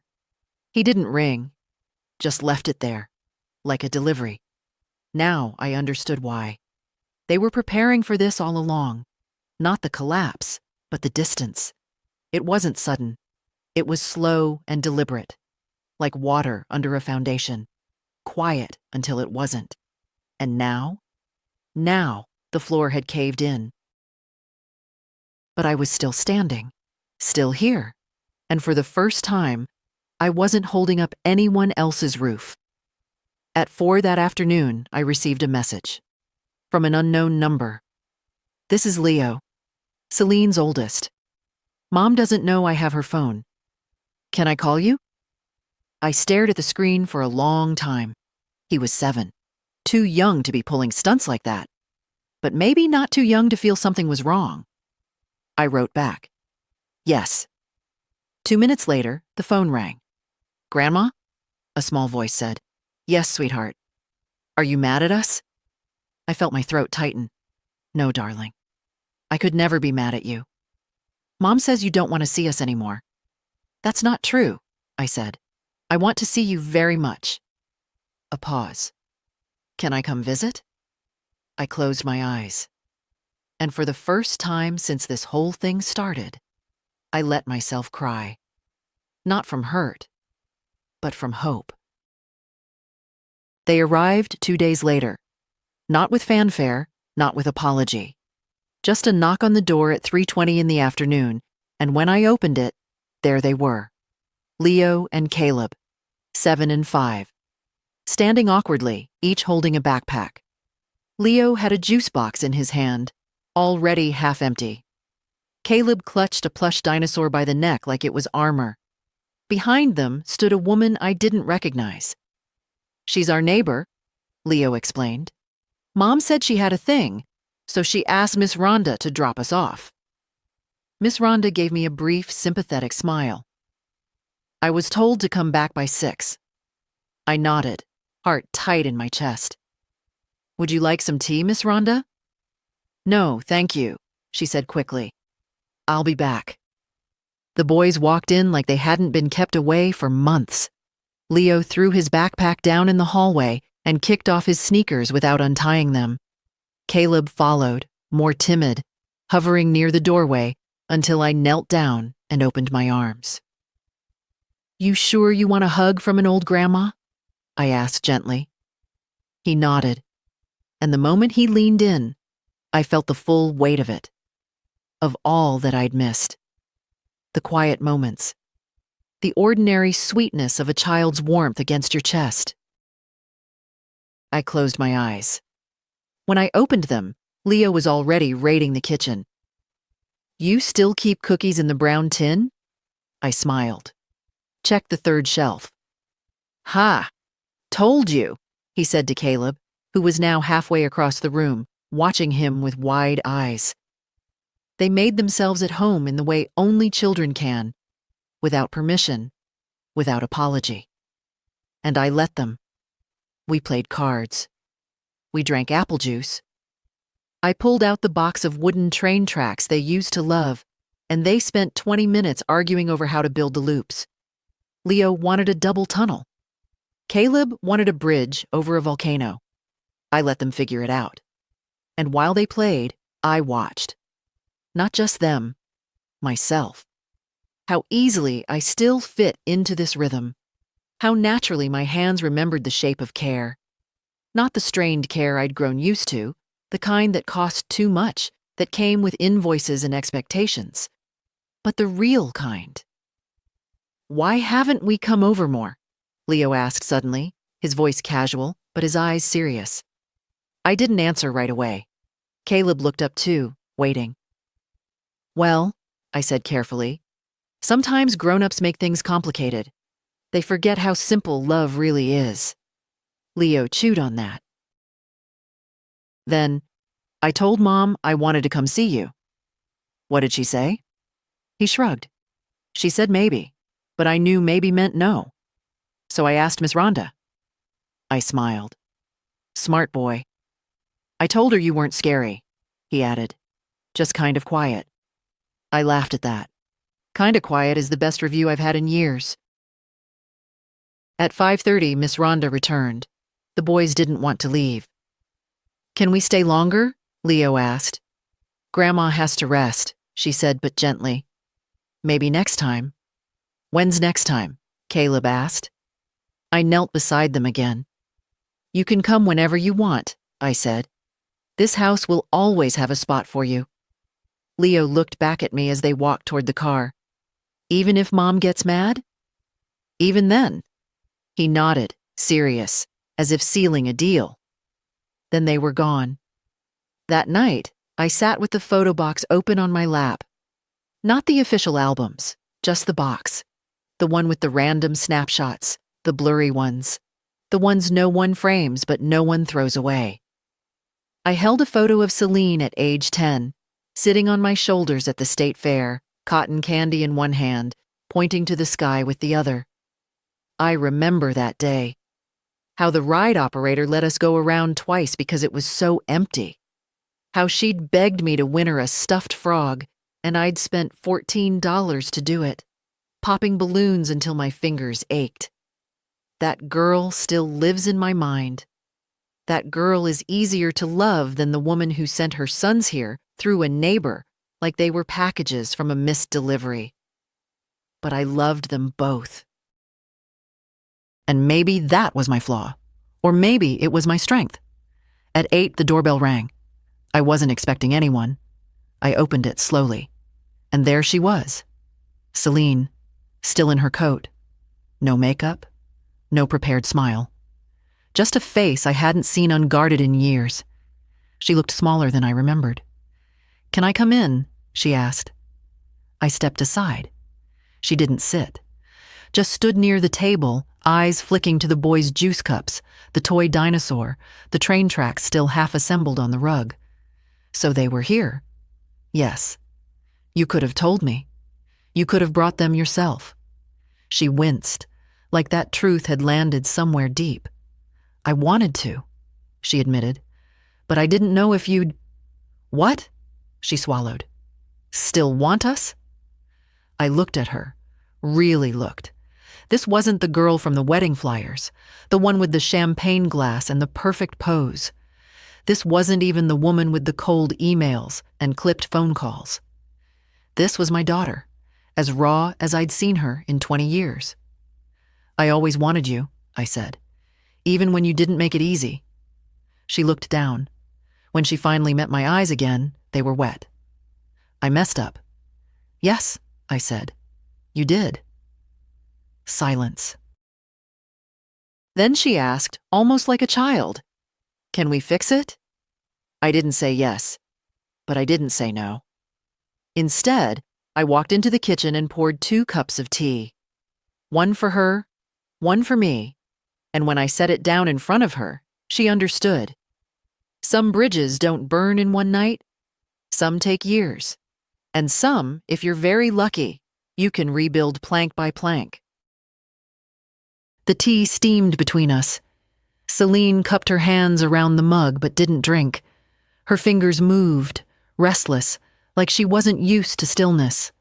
He didn't ring, just left it there, like a delivery. Now I understood why. They were preparing for this all along. Not the collapse, but the distance. It wasn't sudden. It was slow and deliberate, like water under a foundation, quiet until it wasn't. And now the floor had caved in. But I was still standing, still here, and for the first time, I wasn't holding up anyone else's roof. At 4 that afternoon, I received a message from an unknown number. This is Leo, Celine's oldest. Mom doesn't know I have her phone. Can I call you? I stared at the screen for a long time. He was 7, too young to be pulling stunts like that, but maybe not too young to feel something was wrong. I wrote back, yes. 2 minutes later, the phone rang. Grandma? A small voice said, yes, sweetheart. Are you mad at us? I felt my throat tighten. No, darling. I could never be mad at you. Mom says you don't want to see us anymore. That's not true, I said. I want to see you very much. A pause. Can I come visit? I closed my eyes. And for the first time since this whole thing started, I let myself cry. Not from hurt, but from hope. They arrived 2 days later. Not with fanfare, not with apology. Just a knock on the door at 3:20 in the afternoon, and when I opened it, there they were. Leo and Caleb, 7 and 5. Standing awkwardly, each holding a backpack. Leo had a juice box in his hand, already half empty. Caleb clutched a plush dinosaur by the neck like it was armor. Behind them stood a woman I didn't recognize. She's our neighbor, Leo explained. Mom said she had a thing, so she asked Miss Rhonda to drop us off. Miss Rhonda gave me a brief, sympathetic smile. I was told to come back by 6. I nodded, heart tight in my chest. Would you like some tea, Miss Rhonda? No, thank you, she said quickly. I'll be back. The boys walked in like they hadn't been kept away for months. Leo threw his backpack down in the hallway and kicked off his sneakers without untying them. Caleb followed, more timid, hovering near the doorway until I knelt down and opened my arms. You sure you want a hug from an old grandma? I asked gently. He nodded, and the moment he leaned in, I felt the full weight of it, of all that I'd missed. The quiet moments, the ordinary sweetness of a child's warmth against your chest. I closed my eyes. When I opened them, Leo was already raiding the kitchen. You still keep cookies in the brown tin? I smiled. Check the 3rd shelf. Ha! Told you, he said to Caleb, who was now halfway across the room, watching him with wide eyes. They made themselves at home in the way only children can, without permission, without apology. And I let them. We played cards. We drank apple juice. I pulled out the box of wooden train tracks they used to love, and they spent 20 minutes arguing over how to build the loops. Leo wanted a double tunnel. Caleb wanted a bridge over a volcano. I let them figure it out. And while they played, I watched. Not just them, myself. How easily I still fit into this rhythm. How naturally my hands remembered the shape of care. Not the strained care I'd grown used to, the kind that cost too much, that came with invoices and expectations, but the real kind. "Why haven't we come over more?" Leo asked suddenly, his voice casual, but his eyes serious. I didn't answer right away. Caleb looked up too, waiting. "Well," I said carefully, "sometimes grown-ups make things complicated. They forget how simple love really is." Leo chewed on that. "Then, I told Mom I wanted to come see you." "What did she say?" He shrugged. "She said maybe, but I knew maybe meant no. So I asked Miss Rhonda." I smiled. "Smart boy." "I told her you weren't scary," he added. "Just kind of quiet." I laughed at that. "Kinda quiet" is the best review I've had in years. At 5:30, Miss Rhonda returned. The boys didn't want to leave. "Can we stay longer?" Leo asked. "Grandma has to rest," she said, but gently. "Maybe next time." "When's next time?" Caleb asked. I knelt beside them again. "You can come whenever you want," I said. "This house will always have a spot for you." Leo looked back at me as they walked toward the car. "Even if Mom gets mad?" "Even then." He nodded, serious, as if sealing a deal. Then they were gone. That night, I sat with the photo box open on my lap. Not the official albums, just the box. The one with the random snapshots, the blurry ones. The ones no one frames but no one throws away. I held a photo of Celine at age 10, sitting on my shoulders at the state fair, cotton candy in one hand, pointing to the sky with the other. I remember that day. How the ride operator let us go around twice because it was so empty. How she'd begged me to win her a stuffed frog, and I'd spent $14 to do it, popping balloons until my fingers ached. That girl still lives in my mind. That girl is easier to love than the woman who sent her sons here through a neighbor like they were packages from a missed delivery. But I loved them both. And maybe that was my flaw. Or maybe it was my strength. At 8, the doorbell rang. I wasn't expecting anyone. I opened it slowly. And there she was. Celine, still in her coat. No makeup, no prepared smile. Just a face I hadn't seen unguarded in years. She looked smaller than I remembered. "Can I come in?" she asked. I stepped aside. She didn't sit. Just stood near the table, eyes flicking to the boys' juice cups, the toy dinosaur, the train tracks still half assembled on the rug. So they were here. Yes. You could have told me. You could have brought them yourself. She winced, like that truth had landed somewhere deep. "I wanted to," she admitted, "but I didn't know if you'd—" "What?" she swallowed. "Still want us?" I looked at her, really looked. This wasn't the girl from the wedding flyers, the one with the champagne glass and the perfect pose. This wasn't even the woman with the cold emails and clipped phone calls. This was my daughter, as raw as I'd seen her in 20 years. "I always wanted you," I said, "even when you didn't make it easy." She looked down. When she finally met my eyes again, they were wet. I messed up. "Yes," I said, "you did." Silence. Then she asked, almost like a child, "Can we fix it?" I didn't say yes, but I didn't say no. Instead, I walked into the kitchen and poured 2 cups of tea. One for her, one for me, and when I set it down in front of her, she understood. Some bridges don't burn in one night. Some take years. And some, if you're very lucky, you can rebuild plank by plank. The tea steamed between us. Celine cupped her hands around the mug but didn't drink. Her fingers moved, restless, like she wasn't used to stillness.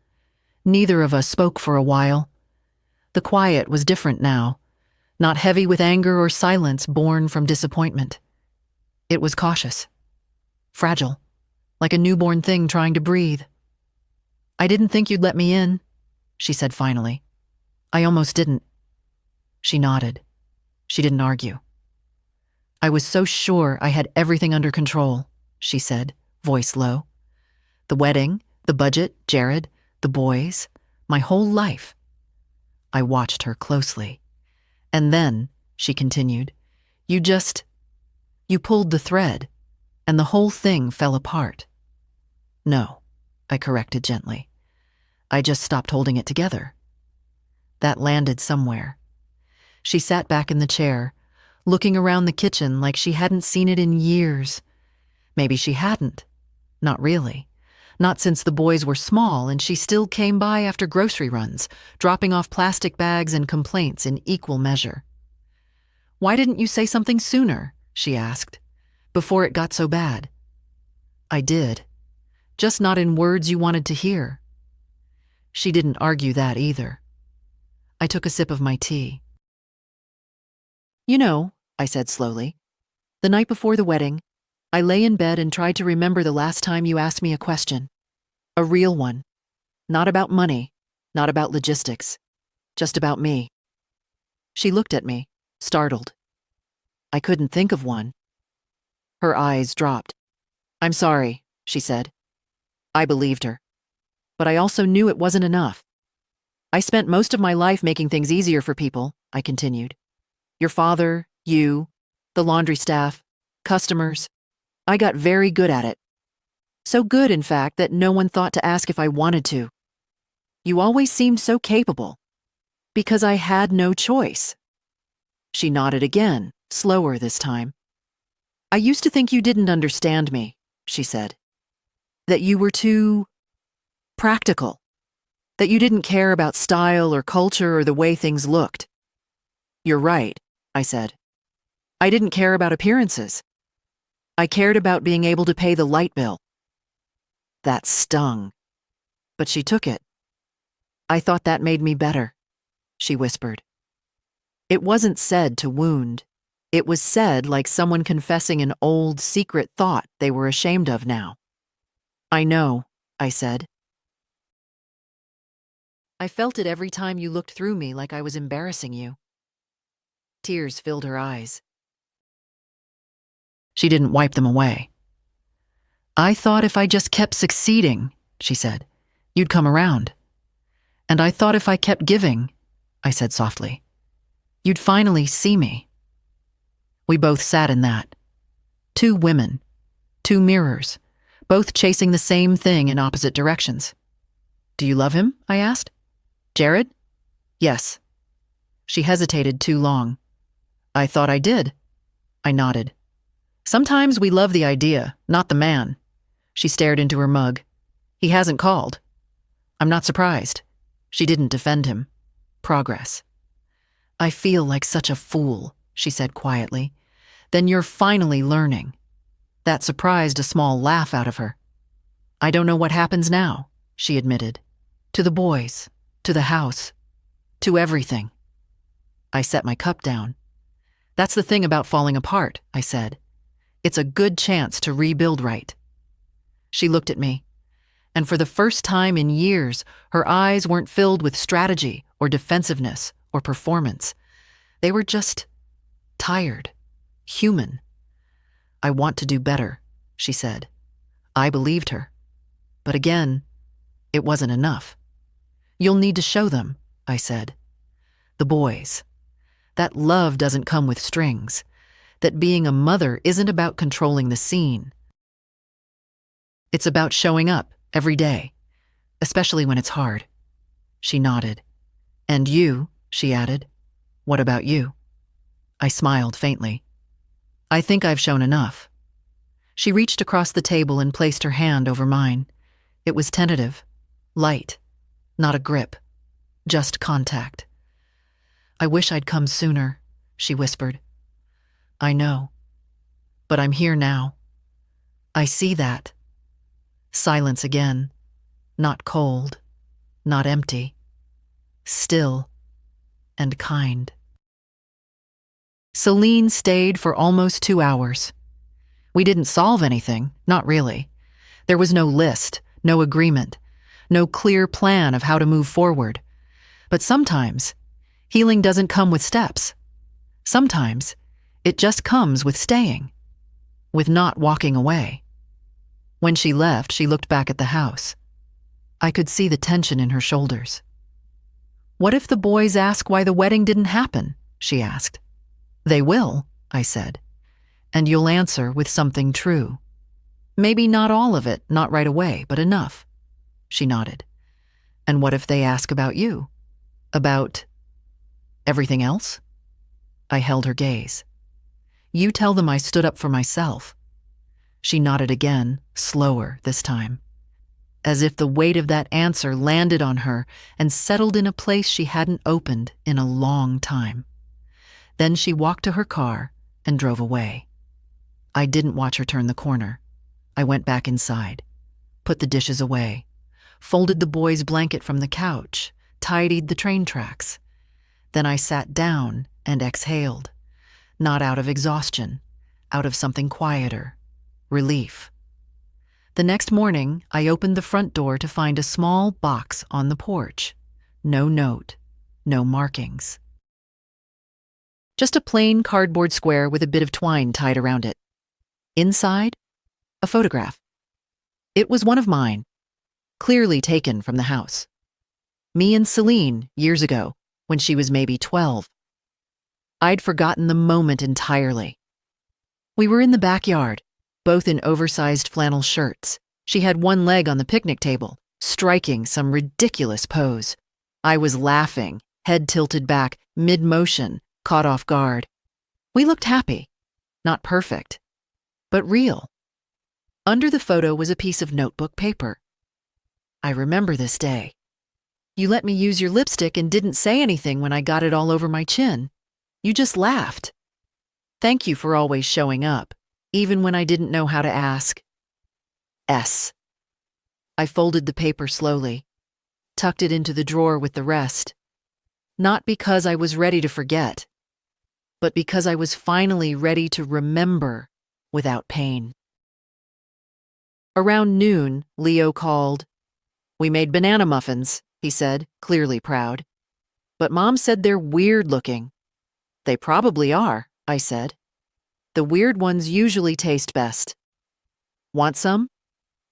Neither of us spoke for a while. The quiet was different now, not heavy with anger or silence born from disappointment. It was cautious, fragile, like a newborn thing trying to breathe. "I didn't think you'd let me in," she said finally. "I almost didn't." She nodded. She didn't argue. "I was so sure I had everything under control," she said, voice low. "The wedding, the budget, Jared, the boys, my whole life." I watched her closely. "And then," she continued, you pulled the thread, and the whole thing fell apart." "No," I corrected gently. "I just stopped holding it together." That landed somewhere. She sat back in the chair, looking around the kitchen like she hadn't seen it in years. Maybe she hadn't. Not really. Not since the boys were small and she still came by after grocery runs, dropping off plastic bags and complaints in equal measure. "Why didn't you say something sooner?" she asked. "Before it got so bad." "I did. Just not in words you wanted to hear." She didn't argue that either. I took a sip of my tea. "You know," I said slowly, "the night before the wedding, I lay in bed and tried to remember the last time you asked me a question. A real one. Not about money, not about logistics, just about me." She looked at me, startled. I couldn't think of one. Her eyes dropped. "I'm sorry," she said. I believed her. But I also knew it wasn't enough. "I spent most of my life making things easier for people," I continued. "Your father, you, the laundry staff, customers. I got very good at it. So good, in fact, that no one thought to ask if I wanted to. You always seemed so capable. Because I had no choice." She nodded again, slower this time. "I used to think you didn't understand me," she said. "That you were too practical. That you didn't care about style or culture or the way things looked." "You're right," I said. "I didn't care about appearances. I cared about being able to pay the light bill." That stung. But she took it. "I thought that made me better," she whispered. It wasn't said to wound. It was said like someone confessing an old, secret thought they were ashamed of now. "I know," I said. "I felt it every time you looked through me like I was embarrassing you." Tears filled her eyes. She didn't wipe them away. "I thought if I just kept succeeding," she said, "you'd come around. And I thought if I kept giving," I said softly, "you'd finally see me." We both sat in that. Two women, two mirrors, both chasing the same thing in opposite directions. "Do you love him?" I asked. "Jared?" "Yes." She hesitated too long. "I thought I did." I nodded. "Sometimes we love the idea, not the man." She stared into her mug. "He hasn't called." I'm not surprised. She didn't defend him. Progress. "I feel like such a fool," she said quietly. "Then you're finally learning." That surprised a small laugh out of her. "I don't know what happens now," she admitted. "To the boys, to the house, to everything." I set my cup down. "That's the thing about falling apart," I said. "It's a good chance to rebuild right." She looked at me, and for the first time in years, her eyes weren't filled with strategy or defensiveness or performance. They were just tired, human. "I want to do better," she said. I believed her. But again, it wasn't enough. "You'll need to show them," I said. "The boys. That love doesn't come with strings. That being a mother isn't about controlling the scene. It's about showing up every day, especially when it's hard." She nodded. "And you," she added. "What about you?" I smiled faintly. "I think I've shown enough." She reached across the table and placed her hand over mine. It was tentative, light, not a grip, just contact. "I wish I'd come sooner," she whispered. "I know. But I'm here now. I see that. Silence again. Not cold, not empty. Still and kind. Celine stayed for almost 2 hours. We didn't solve anything, not really. There was no list, no agreement, no clear plan of how to move forward. But sometimes, healing doesn't come with steps. Sometimes, it just comes with staying, with not walking away. When she left, she looked back at the house. I could see the tension in her shoulders. "What if the boys ask why the wedding didn't happen?" she asked. "They will," I said, "and you'll answer with something true. Maybe not all of it, not right away, but enough." She nodded. "And what if they ask about you? About everything else?" I held her gaze. "You tell them I stood up for myself." She nodded again, slower this time, as if the weight of that answer landed on her and settled in a place she hadn't opened in a long time. Then she walked to her car and drove away. I didn't watch her turn the corner. I went back inside, put the dishes away, folded the boys' blanket from the couch, tidied the train tracks. Then I sat down and exhaled, not out of exhaustion, out of something quieter, relief. The next morning, I opened the front door to find a small box on the porch. No note, no markings. Just a plain cardboard square with a bit of twine tied around it. Inside, a photograph. It was one of mine, clearly taken from the house. Me and Celine, years ago, when she was maybe 12. I'd forgotten the moment entirely. We were in the backyard, both in oversized flannel shirts. She had one leg on the picnic table, striking some ridiculous pose. I was laughing, head tilted back, mid-motion, caught off guard. We looked happy. Not perfect, but real. Under the photo was a piece of notebook paper. I remember this day. "You let me use your lipstick and didn't say anything when I got it all over my chin. You just laughed. Thank you for always showing up, even when I didn't know how to ask. S." I folded the paper slowly, tucked it into the drawer with the rest. Not because I was ready to forget, but because I was finally ready to remember without pain. Around noon, Leo called. "We made banana muffins," he said, clearly proud. "But Mom said they're weird looking." "They probably are," I said. "The weird ones usually taste best." "Want some?"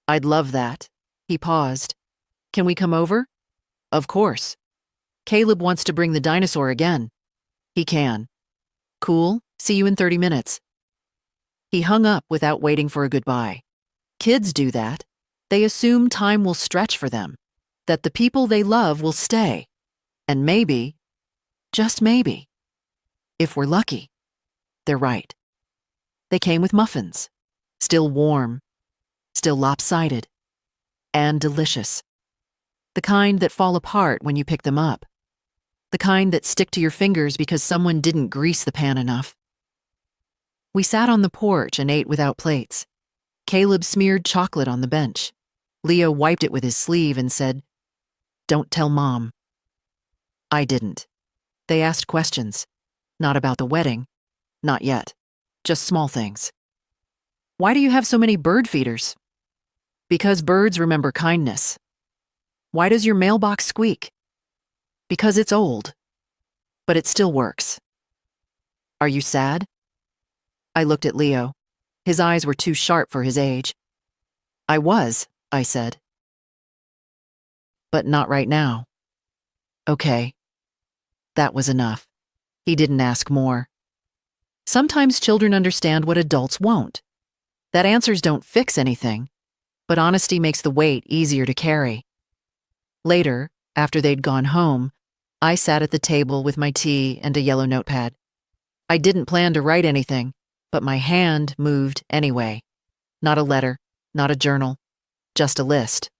"I'd love that." He paused. "Can we come over?" "Of course. Caleb wants to bring the dinosaur again." "He can." "Cool. See you in 30 minutes. He hung up without waiting for a goodbye. Kids do that. They assume time will stretch for them, that the people they love will stay. And maybe, just maybe, if we're lucky, they're right. They came with muffins, still warm, still lopsided, and delicious. The kind that fall apart when you pick them up. The kind that stick to your fingers because someone didn't grease the pan enough. We sat on the porch and ate without plates. Caleb smeared chocolate on the bench. Leo wiped it with his sleeve and said, "Don't tell Mom." I didn't. They asked questions. Not about the wedding. Not yet. Just small things. "Why do you have so many bird feeders?" "Because birds remember kindness." "Why does your mailbox squeak?" "Because it's old. But it still works." "Are you sad?" I looked at Leo. His eyes were too sharp for his age. "I was," I said. "But not right now." "Okay." That was enough. He didn't ask more. Sometimes children understand what adults won't. That answers don't fix anything, but honesty makes the weight easier to carry. Later, after they'd gone home, I sat at the table with my tea and a yellow notepad. I didn't plan to write anything, but my hand moved anyway. Not a letter, not a journal, just a list.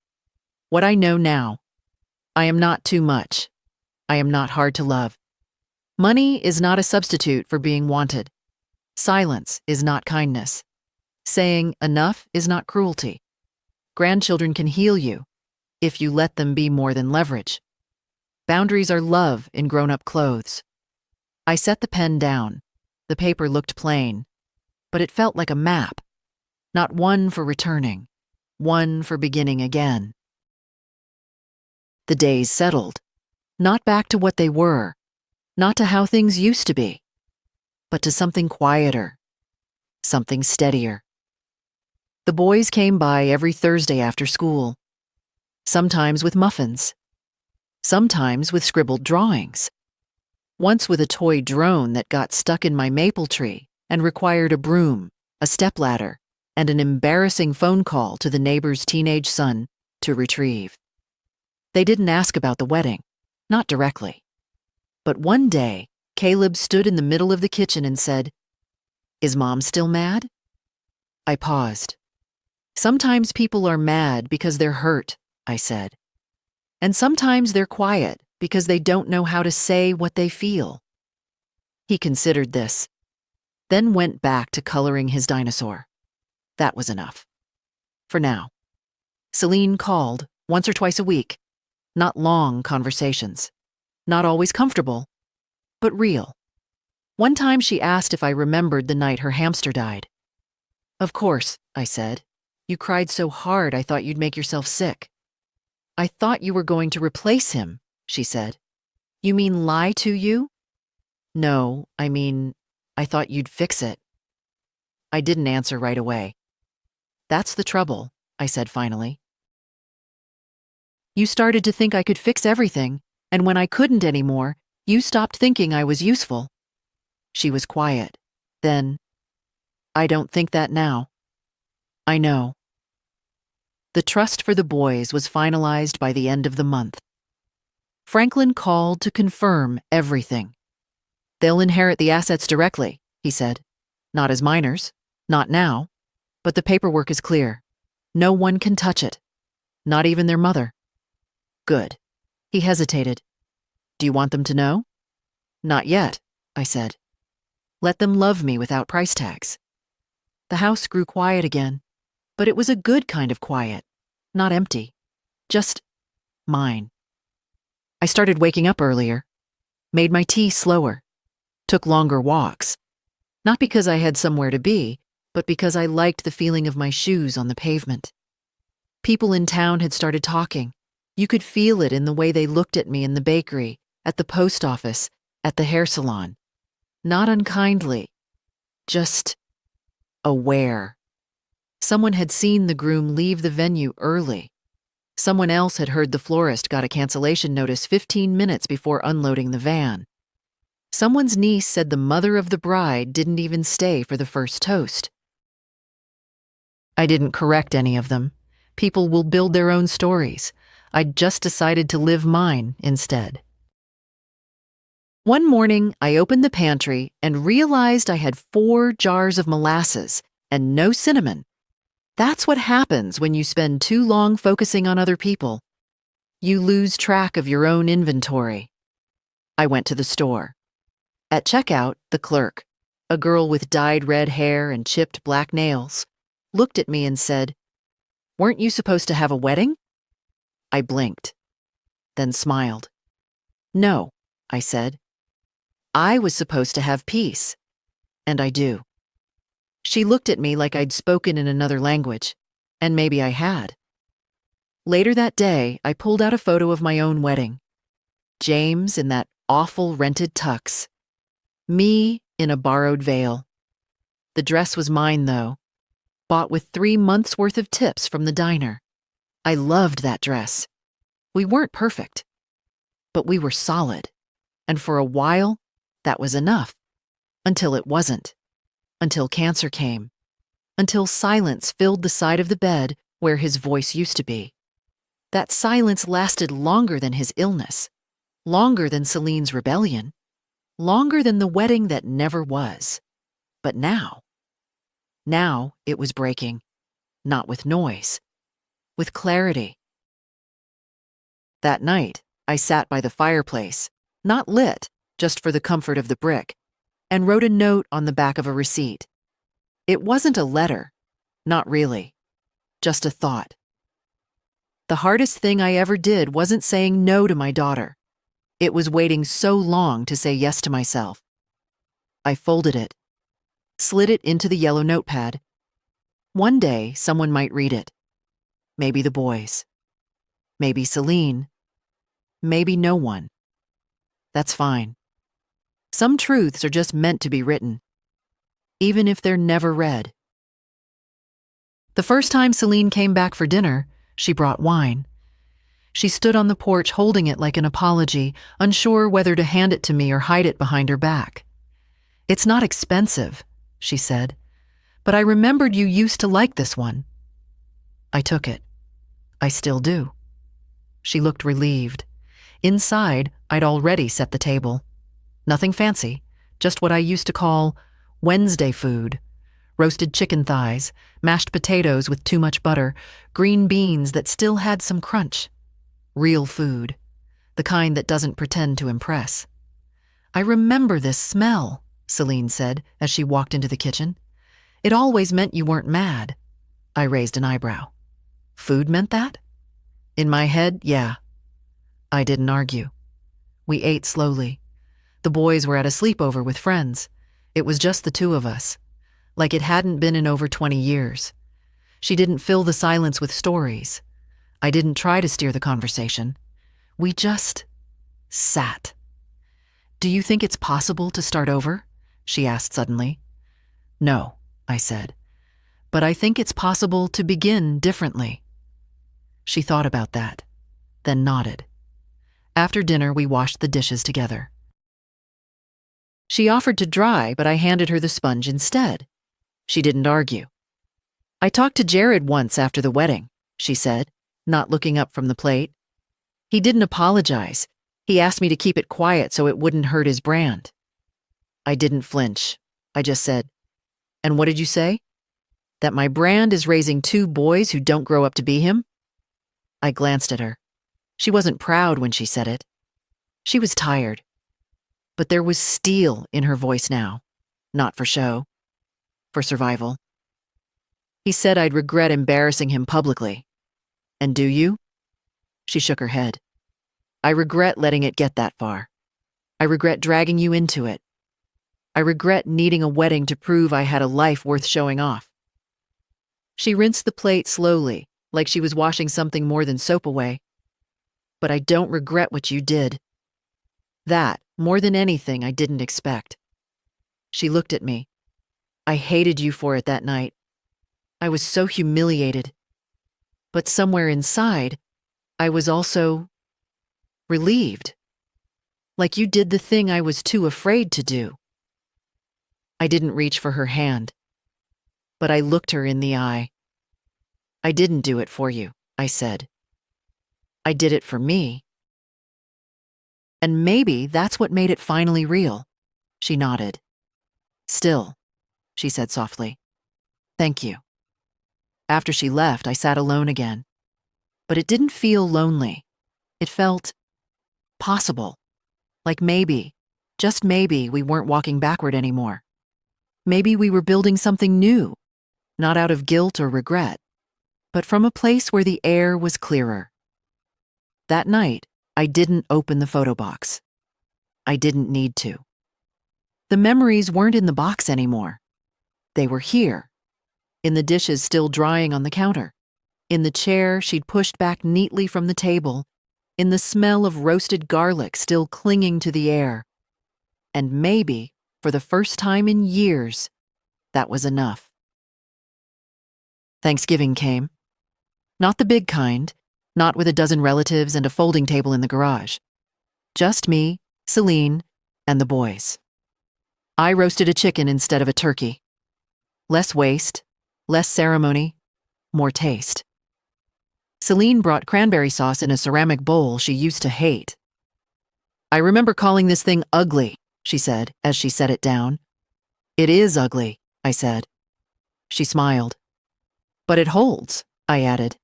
What I know now. I am not too much. I am not hard to love. Money is not a substitute for being wanted. Silence is not kindness. saying enough is not cruelty. Grandchildren can heal you if you let them be more than leverage. Boundaries are love in grown-up clothes. I set the pen down. The paper looked plain, but it felt like a map. Not one for returning, one for beginning again. The days settled, not back to what they were, not to how things used to be, but to something quieter, something steadier. The boys came by every Thursday after school, sometimes with muffins, sometimes with scribbled drawings, once with a toy drone that got stuck in my maple tree and required a broom, a stepladder, and an embarrassing phone call to the neighbor's teenage son to retrieve. They didn't ask about the wedding, not directly. But one day, Caleb stood in the middle of the kitchen and said, "Is Mom still mad?" I paused. "Sometimes people are mad because they're hurt," I said. "And sometimes they're quiet because they don't know how to say what they feel." He considered this, then went back to coloring his dinosaur. That was enough. For now. Celine called once or twice a week. Not long conversations. Not always comfortable, but real. One time she asked if I remembered the night her hamster died. "Of course," I said. "You cried so hard I thought you'd make yourself sick." "I thought you were going to replace him," she said. "You mean lie to you?" "No, I mean, I thought you'd fix it." I didn't answer right away. "That's the trouble," I said finally. "You started to think I could fix everything, and when I couldn't anymore, you stopped thinking I was useful." She was quiet. Then, "I don't think that now." "I know." The trust for the boys was finalized by the end of the month. Franklin called to confirm everything. "They'll inherit the assets directly," he said. "Not as minors, not now, but the paperwork is clear. No one can touch it, not even their mother." "Good." He hesitated. "Do you want them to know?" "Not yet," I said. "Let them love me without price tags." The house grew quiet again, but it was a good kind of quiet, not empty, just mine. I started waking up earlier, made my tea slower, took longer walks, not because I had somewhere to be, but because I liked the feeling of my shoes on the pavement. People in town had started talking. You could feel it in the way they looked at me in the bakery, at the post office, at the hair salon. Not unkindly, just aware. Someone had seen the groom leave the venue early. Someone else had heard the florist got a cancellation notice 15 minutes before unloading the van. Someone's niece said the mother of the bride didn't even stay for the first toast. I didn't correct any of them. People will build their own stories. I'd just decided to live mine instead. One morning, I opened the pantry and realized I had 4 jars of molasses and no cinnamon. That's what happens when you spend too long focusing on other people. You lose track of your own inventory. I went to the store. At checkout, the clerk, a girl with dyed red hair and chipped black nails, looked at me and said, "Weren't you supposed to have a wedding?" I blinked, then smiled. "No," I said. "I was supposed to have peace, and I do." She looked at me like I'd spoken in another language, and maybe I had. Later that day, I pulled out a photo of my own wedding. James in that awful rented tux. Me in a borrowed veil. The dress was mine, though, bought with 3 months' worth of tips from the diner. I loved that dress. We weren't perfect, but we were solid, and for a while, that was enough. Until it wasn't. Until cancer came. Until silence filled the side of the bed where his voice used to be. That silence lasted longer than his illness, longer than Celine's rebellion, longer than the wedding that never was. But now it was breaking, not with noise, with clarity. That night, I sat by the fireplace, not lit, just for the comfort of the brick, and wrote a note on the back of a receipt. It wasn't a letter, Not really. Just a thought. The hardest thing I ever did wasn't saying no to my daughter. It was waiting so long to say yes to myself. I folded it, slid it into the yellow notepad. One day, someone might read it. Maybe the boys. Maybe Celine. Maybe no one. That's fine. Some truths are just meant to be written, even if they're never read. The first time Celine came back for dinner, she brought wine. She stood on the porch holding it like an apology, unsure whether to hand it to me or hide it behind her back. "It's not expensive," she said, "but I remembered you used to like this one." I took it. I still do. She looked relieved. Inside, I'd already set the table. Nothing fancy, just what I used to call Wednesday food. Roasted chicken thighs, mashed potatoes with too much butter, green beans that still had some crunch. Real food, the kind that doesn't pretend to impress. "I remember this smell," Celine said as she walked into the kitchen. "It always meant you weren't mad." I raised an eyebrow. Food meant that? In my head, yeah. I didn't argue. We ate slowly. The boys were at a sleepover with friends. It was just the two of us, like it hadn't been in over 20 years. She didn't fill the silence with stories. I didn't try to steer the conversation. We just sat. "Do you think it's possible to start over?" she asked suddenly. "No," I said, "but I think it's possible to begin differently." She thought about that, then nodded. After dinner, we washed the dishes together. She offered to dry, but I handed her the sponge instead. She didn't argue. "I talked to Jared once after the wedding," she said, not looking up from the plate. "He didn't apologize. He asked me to keep it quiet so it wouldn't hurt his brand." I didn't flinch. I just said, "And what did you say? That my brand is raising 2 boys who don't grow up to be him?" I glanced at her. She wasn't proud when she said it. She was tired. But there was steel in her voice now. Not for show. For survival. "He said I'd regret embarrassing him publicly." "And do you?" She shook her head. "I regret letting it get that far. I regret dragging you into it. I regret needing a wedding to prove I had a life worth showing off." She rinsed the plate slowly, like she was washing something more than soap away. "But I don't regret what you did. That, more than anything, I didn't expect." She looked at me. "I hated you for it that night. I was so humiliated. But somewhere inside, I was also relieved. Like you did the thing I was too afraid to do." I didn't reach for her hand, but I looked her in the eye. "I didn't do it for you," I said. "I did it for me." And maybe that's what made it finally real. She nodded. "Still," she said softly, "thank you." After she left, I sat alone again. But it didn't feel lonely. It felt possible. Like maybe, just maybe, we weren't walking backward anymore. Maybe we were building something new, not out of guilt or regret, but from a place where the air was clearer. That night, I didn't open the photo box. I didn't need to. The memories weren't in the box anymore. They were here, in the dishes still drying on the counter, in the chair she'd pushed back neatly from the table, in the smell of roasted garlic still clinging to the air. And maybe, for the first time in years, that was enough. Thanksgiving came. Not the big kind, not with a dozen relatives and a folding table in the garage. Just me, Celine, and the boys. I roasted a chicken instead of a turkey. Less waste, less ceremony, more taste. Celine brought cranberry sauce in a ceramic bowl she used to hate. "I remember calling this thing ugly," she said as she set it down. "It is ugly," I said. She smiled. "But it holds," I added.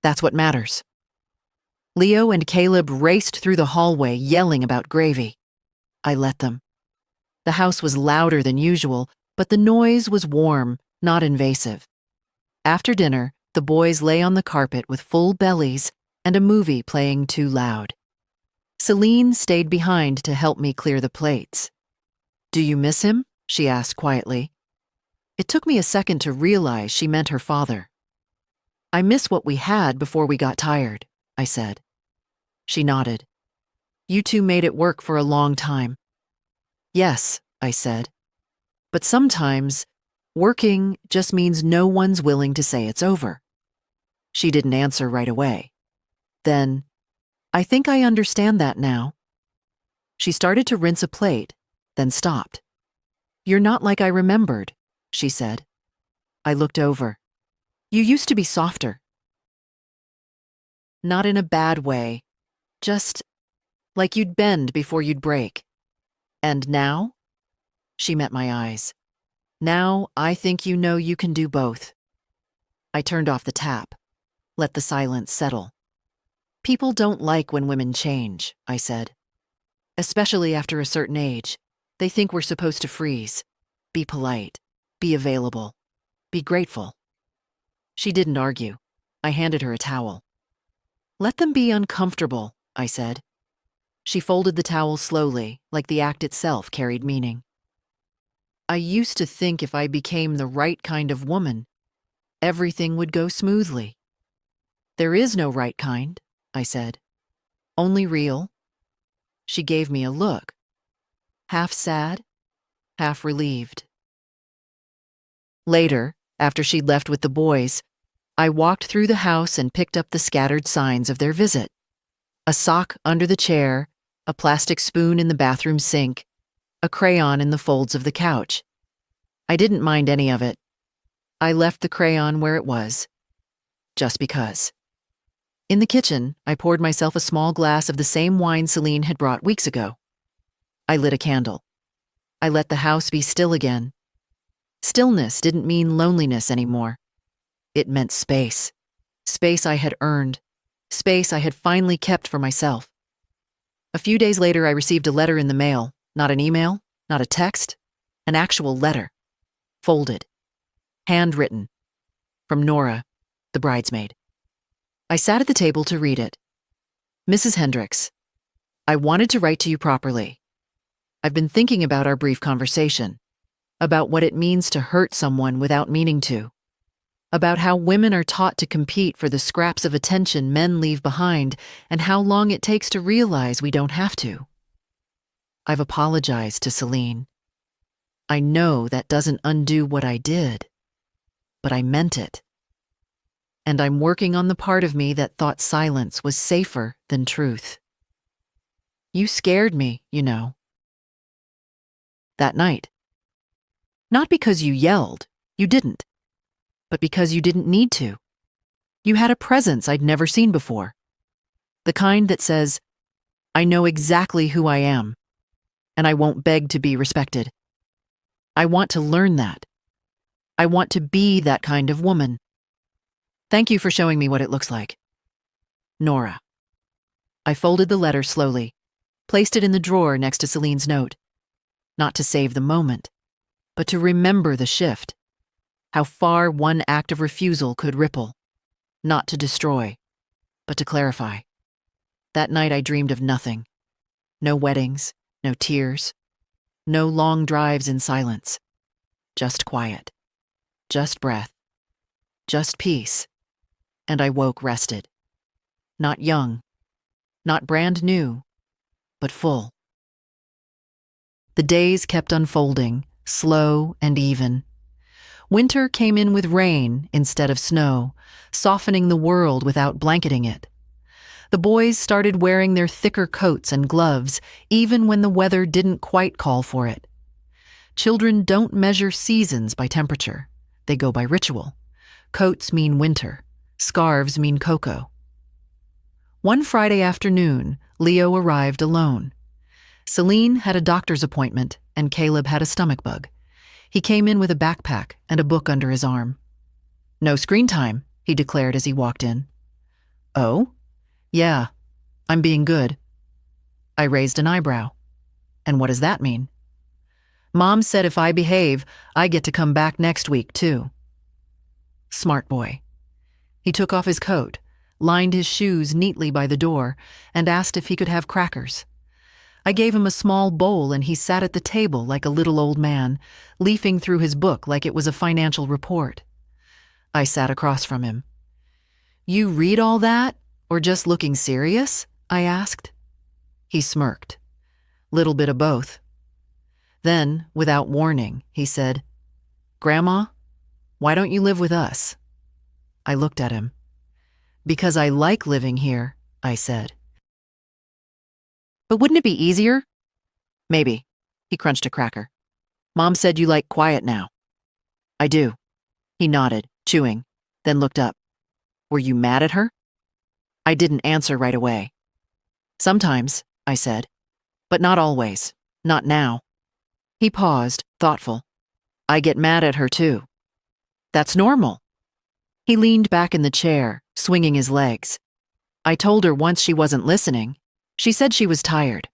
"That's what matters." Leo and Caleb raced through the hallway yelling about gravy. I let them. The house was louder than usual, but the noise was warm, not invasive. After dinner, the boys lay on the carpet with full bellies and a movie playing too loud. Celine stayed behind to help me clear the plates. "Do you miss him?" she asked quietly. It took me a second to realize she meant her father. "I miss what we had before we got tired," I said. She nodded. "You two made it work for a long time." "Yes," I said. "But sometimes, working just means no one's willing to say it's over." She didn't answer right away. Then, "I think I understand that now." She started to rinse a plate, then stopped. "You're not like I remembered," she said. I looked over. "You used to be softer." Not in a bad way, just like you'd bend before you'd break. "And now?" She met my eyes. "Now I think you know you can do both." I turned off the tap, let the silence settle. "People don't like when women change," I said. "Especially after a certain age. They think we're supposed to freeze, be polite, be available, be grateful." She didn't argue. I handed her a towel. "Let them be uncomfortable," I said. She folded the towel slowly, like the act itself carried meaning. "I used to think if I became the right kind of woman, everything would go smoothly." "There is no right kind," I said. "Only real." She gave me a look, half sad, half relieved. Later, after she'd left with the boys, I walked through the house and picked up the scattered signs of their visit. A sock under the chair, a plastic spoon in the bathroom sink, a crayon in the folds of the couch. I didn't mind any of it. I left the crayon where it was, just because. In the kitchen, I poured myself a small glass of the same wine Celine had brought weeks ago. I lit a candle. I let the house be still again. Stillness didn't mean loneliness anymore. It meant space. Space I had earned. Space I had finally kept for myself. A few days later, I received a letter in the mail. Not an email, not a text, an actual letter. Folded. Handwritten. From Nora, the bridesmaid. I sat at the table to read it. "Mrs. Hendricks, I wanted to write to you properly. I've been thinking about our brief conversation, about what it means to hurt someone without meaning to, about how women are taught to compete for the scraps of attention men leave behind and how long it takes to realize we don't have to. I've apologized to Celine. I know that doesn't undo what I did, but I meant it. And I'm working on the part of me that thought silence was safer than truth. You scared me, you know. That night. Not because you yelled, you didn't, but because you didn't need to. You had a presence I'd never seen before. The kind that says, I know exactly who I am, and I won't beg to be respected. I want to learn that. I want to be that kind of woman. Thank you for showing me what it looks like. Nora. I folded the letter slowly, placed it in the drawer next to Celine's note. Not to save the moment, but to remember the shift. How far one act of refusal could ripple. Not to destroy, but to clarify. That night I dreamed of nothing. No weddings, no tears, no long drives in silence. Just quiet. Just breath. Just peace. And I woke rested. Not young. Not brand new. But full. The days kept unfolding, slow and even. Winter came in with rain instead of snow, softening the world without blanketing it. The boys started wearing their thicker coats and gloves, even when the weather didn't quite call for it. Children don't measure seasons by temperature. They go by ritual. Coats mean winter. Scarves mean cocoa. One Friday afternoon, Leo arrived alone. Celine had a doctor's appointment, and Caleb had a stomach bug. He came in with a backpack and a book under his arm. No screen time, he declared as he walked in. Oh? Yeah, I'm being good. I raised an eyebrow. And what does that mean? Mom said if I behave, I get to come back next week, too. Smart boy. He took off his coat, lined his shoes neatly by the door, and asked if he could have crackers. I gave him a small bowl and he sat at the table like a little old man, leafing through his book like it was a financial report. I sat across from him. "You read all that, or just looking serious?" I asked. He smirked. "Little bit of both." Then, without warning, he said, "Grandma, why don't you live with us?" I looked at him. "Because I like living here," I said. "But wouldn't it be easier?" "Maybe." He crunched a cracker. "Mom said you like quiet now." "I do." He nodded, chewing, then looked up. "Were you mad at her?" I didn't answer right away. "Sometimes," I said. "But not always. Not now." He paused, thoughtful. "I get mad at her too." "That's normal." He leaned back in the chair, swinging his legs. "I told her once she wasn't listening. She said she was tired.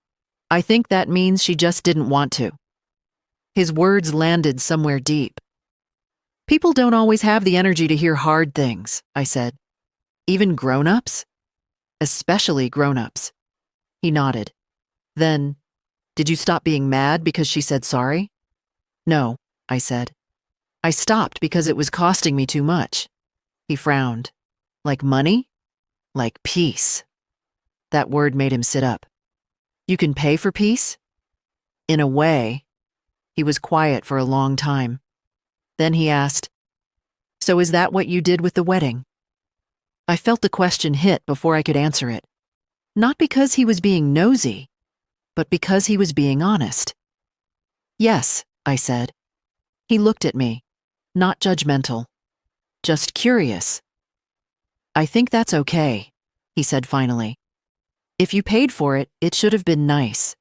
I think that means she just didn't want to." His words landed somewhere deep. "People don't always have the energy to hear hard things," I said. "Even grown-ups? Especially grown-ups." He nodded. Then, "Did you stop being mad because she said sorry?" "No," I said. "I stopped because it was costing me too much." He frowned. "Like money? Like peace?" That word made him sit up. "You can pay for peace?" "In a way." He was quiet for a long time. Then he asked, "So is that what you did with the wedding?" I felt the question hit before I could answer it. Not because he was being nosy, but because he was being honest. "Yes," I said. He looked at me, not judgmental, just curious. "I think that's okay," he said finally. "If you paid for it, it should have been nice."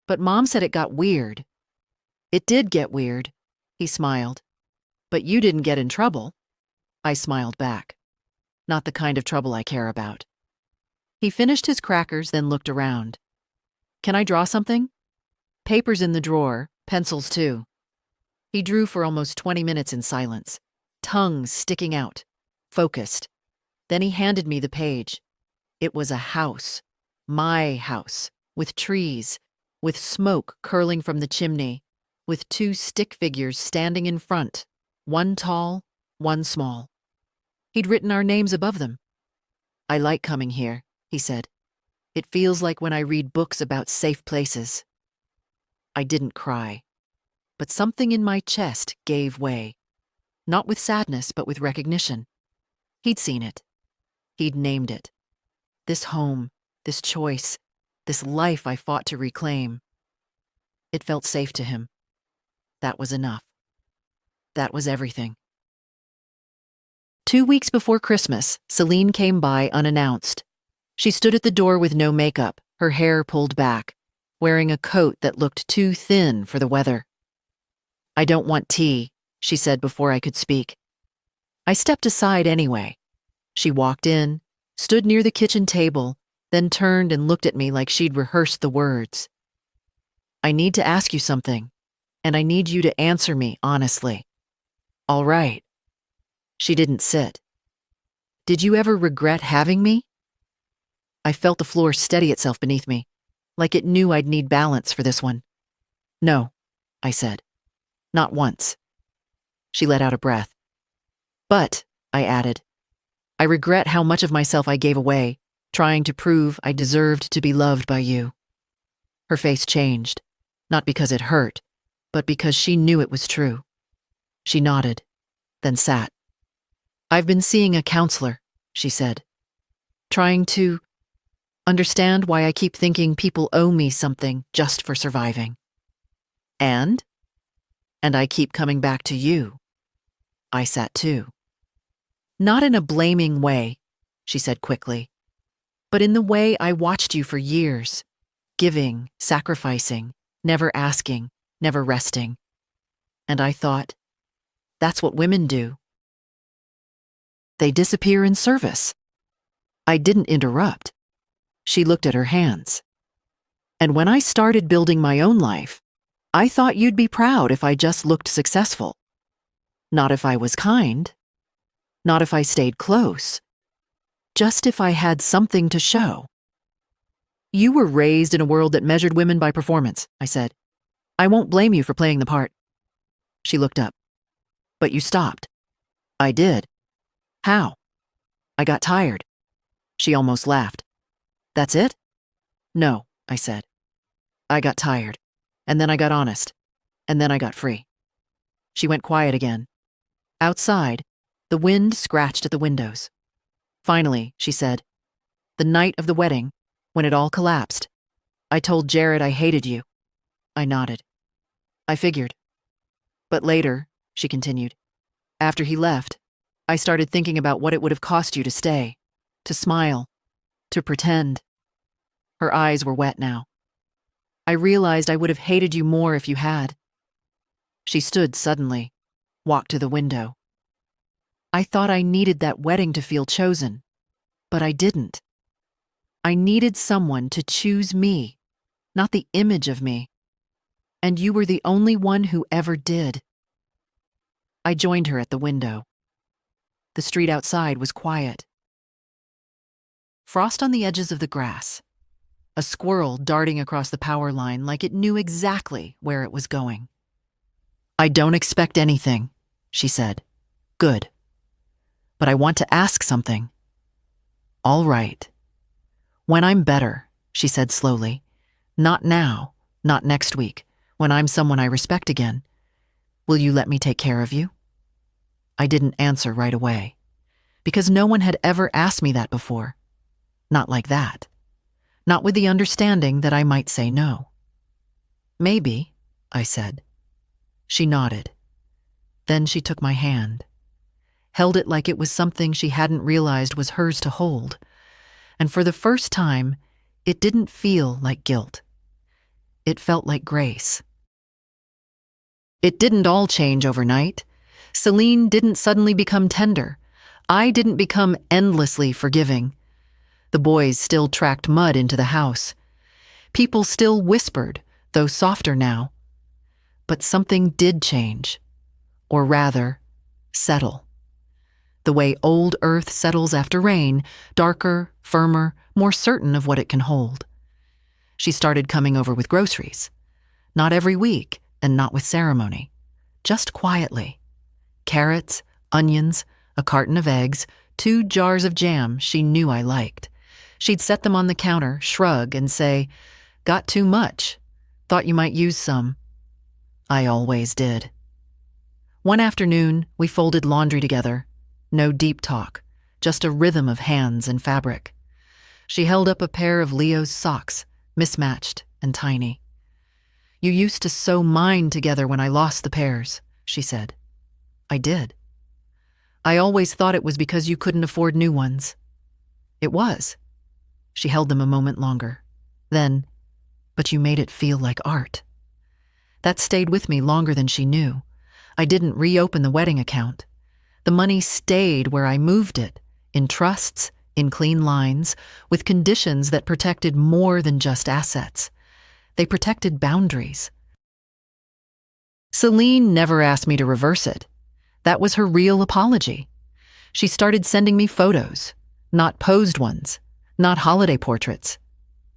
"But Mom said it got weird." "It did get weird," he smiled. "But you didn't get in trouble." I smiled back. "Not the kind of trouble I care about." He finished his crackers, then looked around. "Can I draw something?" "Paper's in the drawer, pencils too." He drew for almost 20 minutes in silence, tongue sticking out, focused. Then he handed me the page. It was a house, my house, with trees, with smoke curling from the chimney, with 2 stick figures standing in front, one tall, one small. He'd written our names above them. "I like coming here," he said. "It feels like when I read books about safe places." I didn't cry, but something in my chest gave way. Not with sadness, but with recognition. He'd seen it. He'd named it. This home, this choice, this life I fought to reclaim. It felt safe to him. That was enough. That was everything. 2 weeks before Christmas, Celine came by unannounced. She stood at the door with no makeup, her hair pulled back, wearing a coat that looked too thin for the weather. "I don't want tea," she said before I could speak. I stepped aside anyway. She walked in, stood near the kitchen table, then turned and looked at me like she'd rehearsed the words. "I need to ask you something, and I need you to answer me honestly." "All right." She didn't sit. "Did you ever regret having me?" I felt the floor steady itself beneath me, like it knew I'd need balance for this one. "No," I said. "Not once." She let out a breath. "But," I added, "I regret how much of myself I gave away, trying to prove I deserved to be loved by you." Her face changed, not because it hurt, but because she knew it was true. She nodded, then sat. "I've been seeing a counselor," she said, "trying to understand why I keep thinking people owe me something just for surviving." And I keep coming back to you." I sat too. "Not in a blaming way," she said quickly, "but in the way I watched you for years, giving, sacrificing, never asking, never resting. And I thought, that's what women do. They disappear in service." I didn't interrupt. She looked at her hands. "And when I started building my own life, I thought you'd be proud if I just looked successful." Not if I was kind. Not if I stayed close. Just if I had something to show. You were raised in a world that measured women by performance, I said. I won't blame you for playing the part. She looked up. But you stopped. I did. How? I got tired. She almost laughed. That's it? No, I said. I got tired. And then I got honest. And then I got free. She went quiet again. Outside, the wind scratched at the windows. Finally, she said, the night of the wedding, when it all collapsed, I told Jared I hated you. I nodded. I figured. But later, she continued, after he left, I started thinking about what it would have cost you to stay, to smile, to pretend. Her eyes were wet now. I realized I would have hated you more if you had. She stood suddenly, walked to the window. I thought I needed that wedding to feel chosen, but I didn't. I needed someone to choose me, not the image of me. And you were the only one who ever did. I joined her at the window. The street outside was quiet. Frost on the edges of the grass. A squirrel darting across the power line like it knew exactly where it was going. I don't expect anything, she said. Good. But I want to ask something. All right. When I'm better, she said slowly. Not now, not next week, when I'm someone I respect again. Will you let me take care of you? I didn't answer right away, because no one had ever asked me that before. Not like that. Not with the understanding that I might say no. Maybe, I said. She nodded. Then she took my hand, held it like it was something she hadn't realized was hers to hold, and for the first time, it didn't feel like guilt. It felt like grace. It didn't all change overnight. Celine didn't suddenly become tender. I didn't become endlessly forgiving. The boys still tracked mud into the house. People still whispered, though softer now. But something did change. Or rather, settle. The way old earth settles after rain, darker, firmer, more certain of what it can hold. She started coming over with groceries. Not every week, and not with ceremony. Just quietly. Carrots, onions, a carton of eggs, 2 jars of jam she knew I liked. She'd set them on the counter, shrug, and say, "Got too much. Thought you might use some." I always did. One afternoon, we folded laundry together. No deep talk, just a rhythm of hands and fabric. She held up a pair of Leo's socks, mismatched and tiny. "You used to sew mine together when I lost the pairs," she said. I did. "I always thought it was because you couldn't afford new ones." It was. She held them a moment longer. Then, "But you made it feel like art." That stayed with me longer than she knew. I didn't reopen the wedding account. The money stayed where I moved it, in trusts, in clean lines, with conditions that protected more than just assets. They protected boundaries. Celine never asked me to reverse it. That was her real apology. She started sending me photos, not posed ones, not holiday portraits,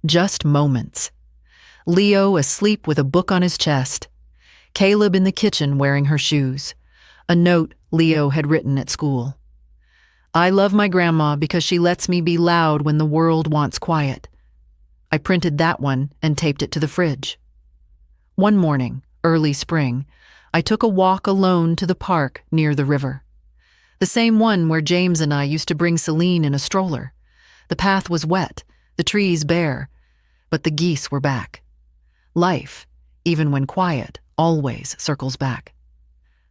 just moments. Leo asleep with a book on his chest, Caleb in the kitchen wearing her shoes, a note Leo had written at school. "I love my grandma because she lets me be loud when the world wants quiet." I printed that one and taped it to the fridge. One morning, early spring, I took a walk alone to the park near the river. The same one where James and I used to bring Celine in a stroller. The path was wet, the trees bare, but the geese were back. Life, even when quiet, always circles back.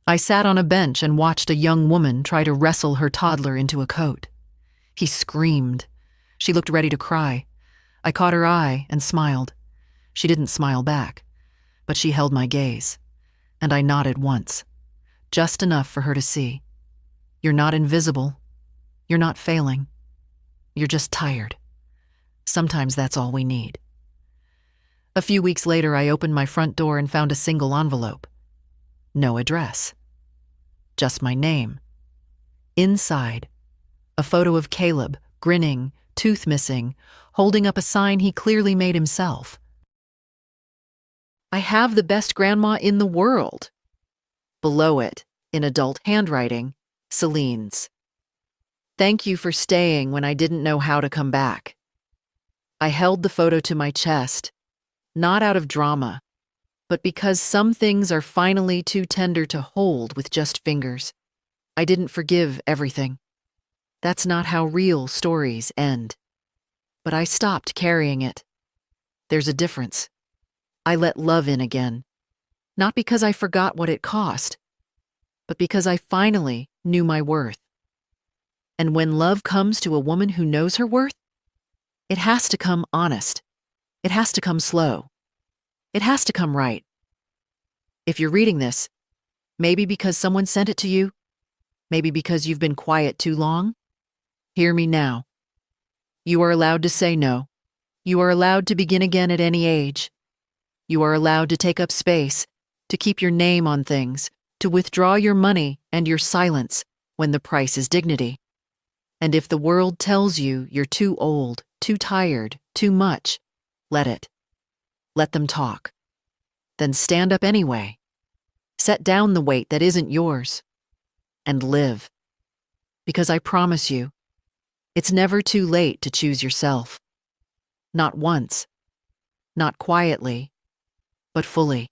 I sat on a bench and watched a young woman try to wrestle her toddler into a coat. He screamed. She looked ready to cry. I caught her eye and smiled. She didn't smile back, but she held my gaze, and I nodded once, just enough for her to see. You're not invisible. You're not failing. You're just tired. Sometimes that's all we need. A few weeks later, I opened my front door and found a single envelope. No address. just my name. Inside, a photo of Caleb, grinning, tooth missing, holding up a sign he clearly made himself. I have the best grandma in the world. Below it, in adult handwriting, Celine's. Thank you for staying when I didn't know how to come back. I held the photo to my chest, not out of drama, but because some things are finally too tender to hold with just fingers. I didn't forgive everything. That's not how real stories end. But I stopped carrying it. There's a difference. I let love in again, not because I forgot what it cost, but because I finally knew my worth. And when love comes to a woman who knows her worth, it has to come honest. It has to come slow. It has to come right. If you're reading this, maybe because someone sent it to you, maybe because you've been quiet too long, hear me now. You are allowed to say no. You are allowed to begin again at any age. You are allowed to take up space, to keep your name on things, to withdraw your money and your silence when the price is dignity. And if the world tells you you're too old, too tired, too much, let it. Let them talk. Then stand up anyway. Set down the weight that isn't yours. And live. Because I promise you, it's never too late to choose yourself. Not once. Not quietly. But fully.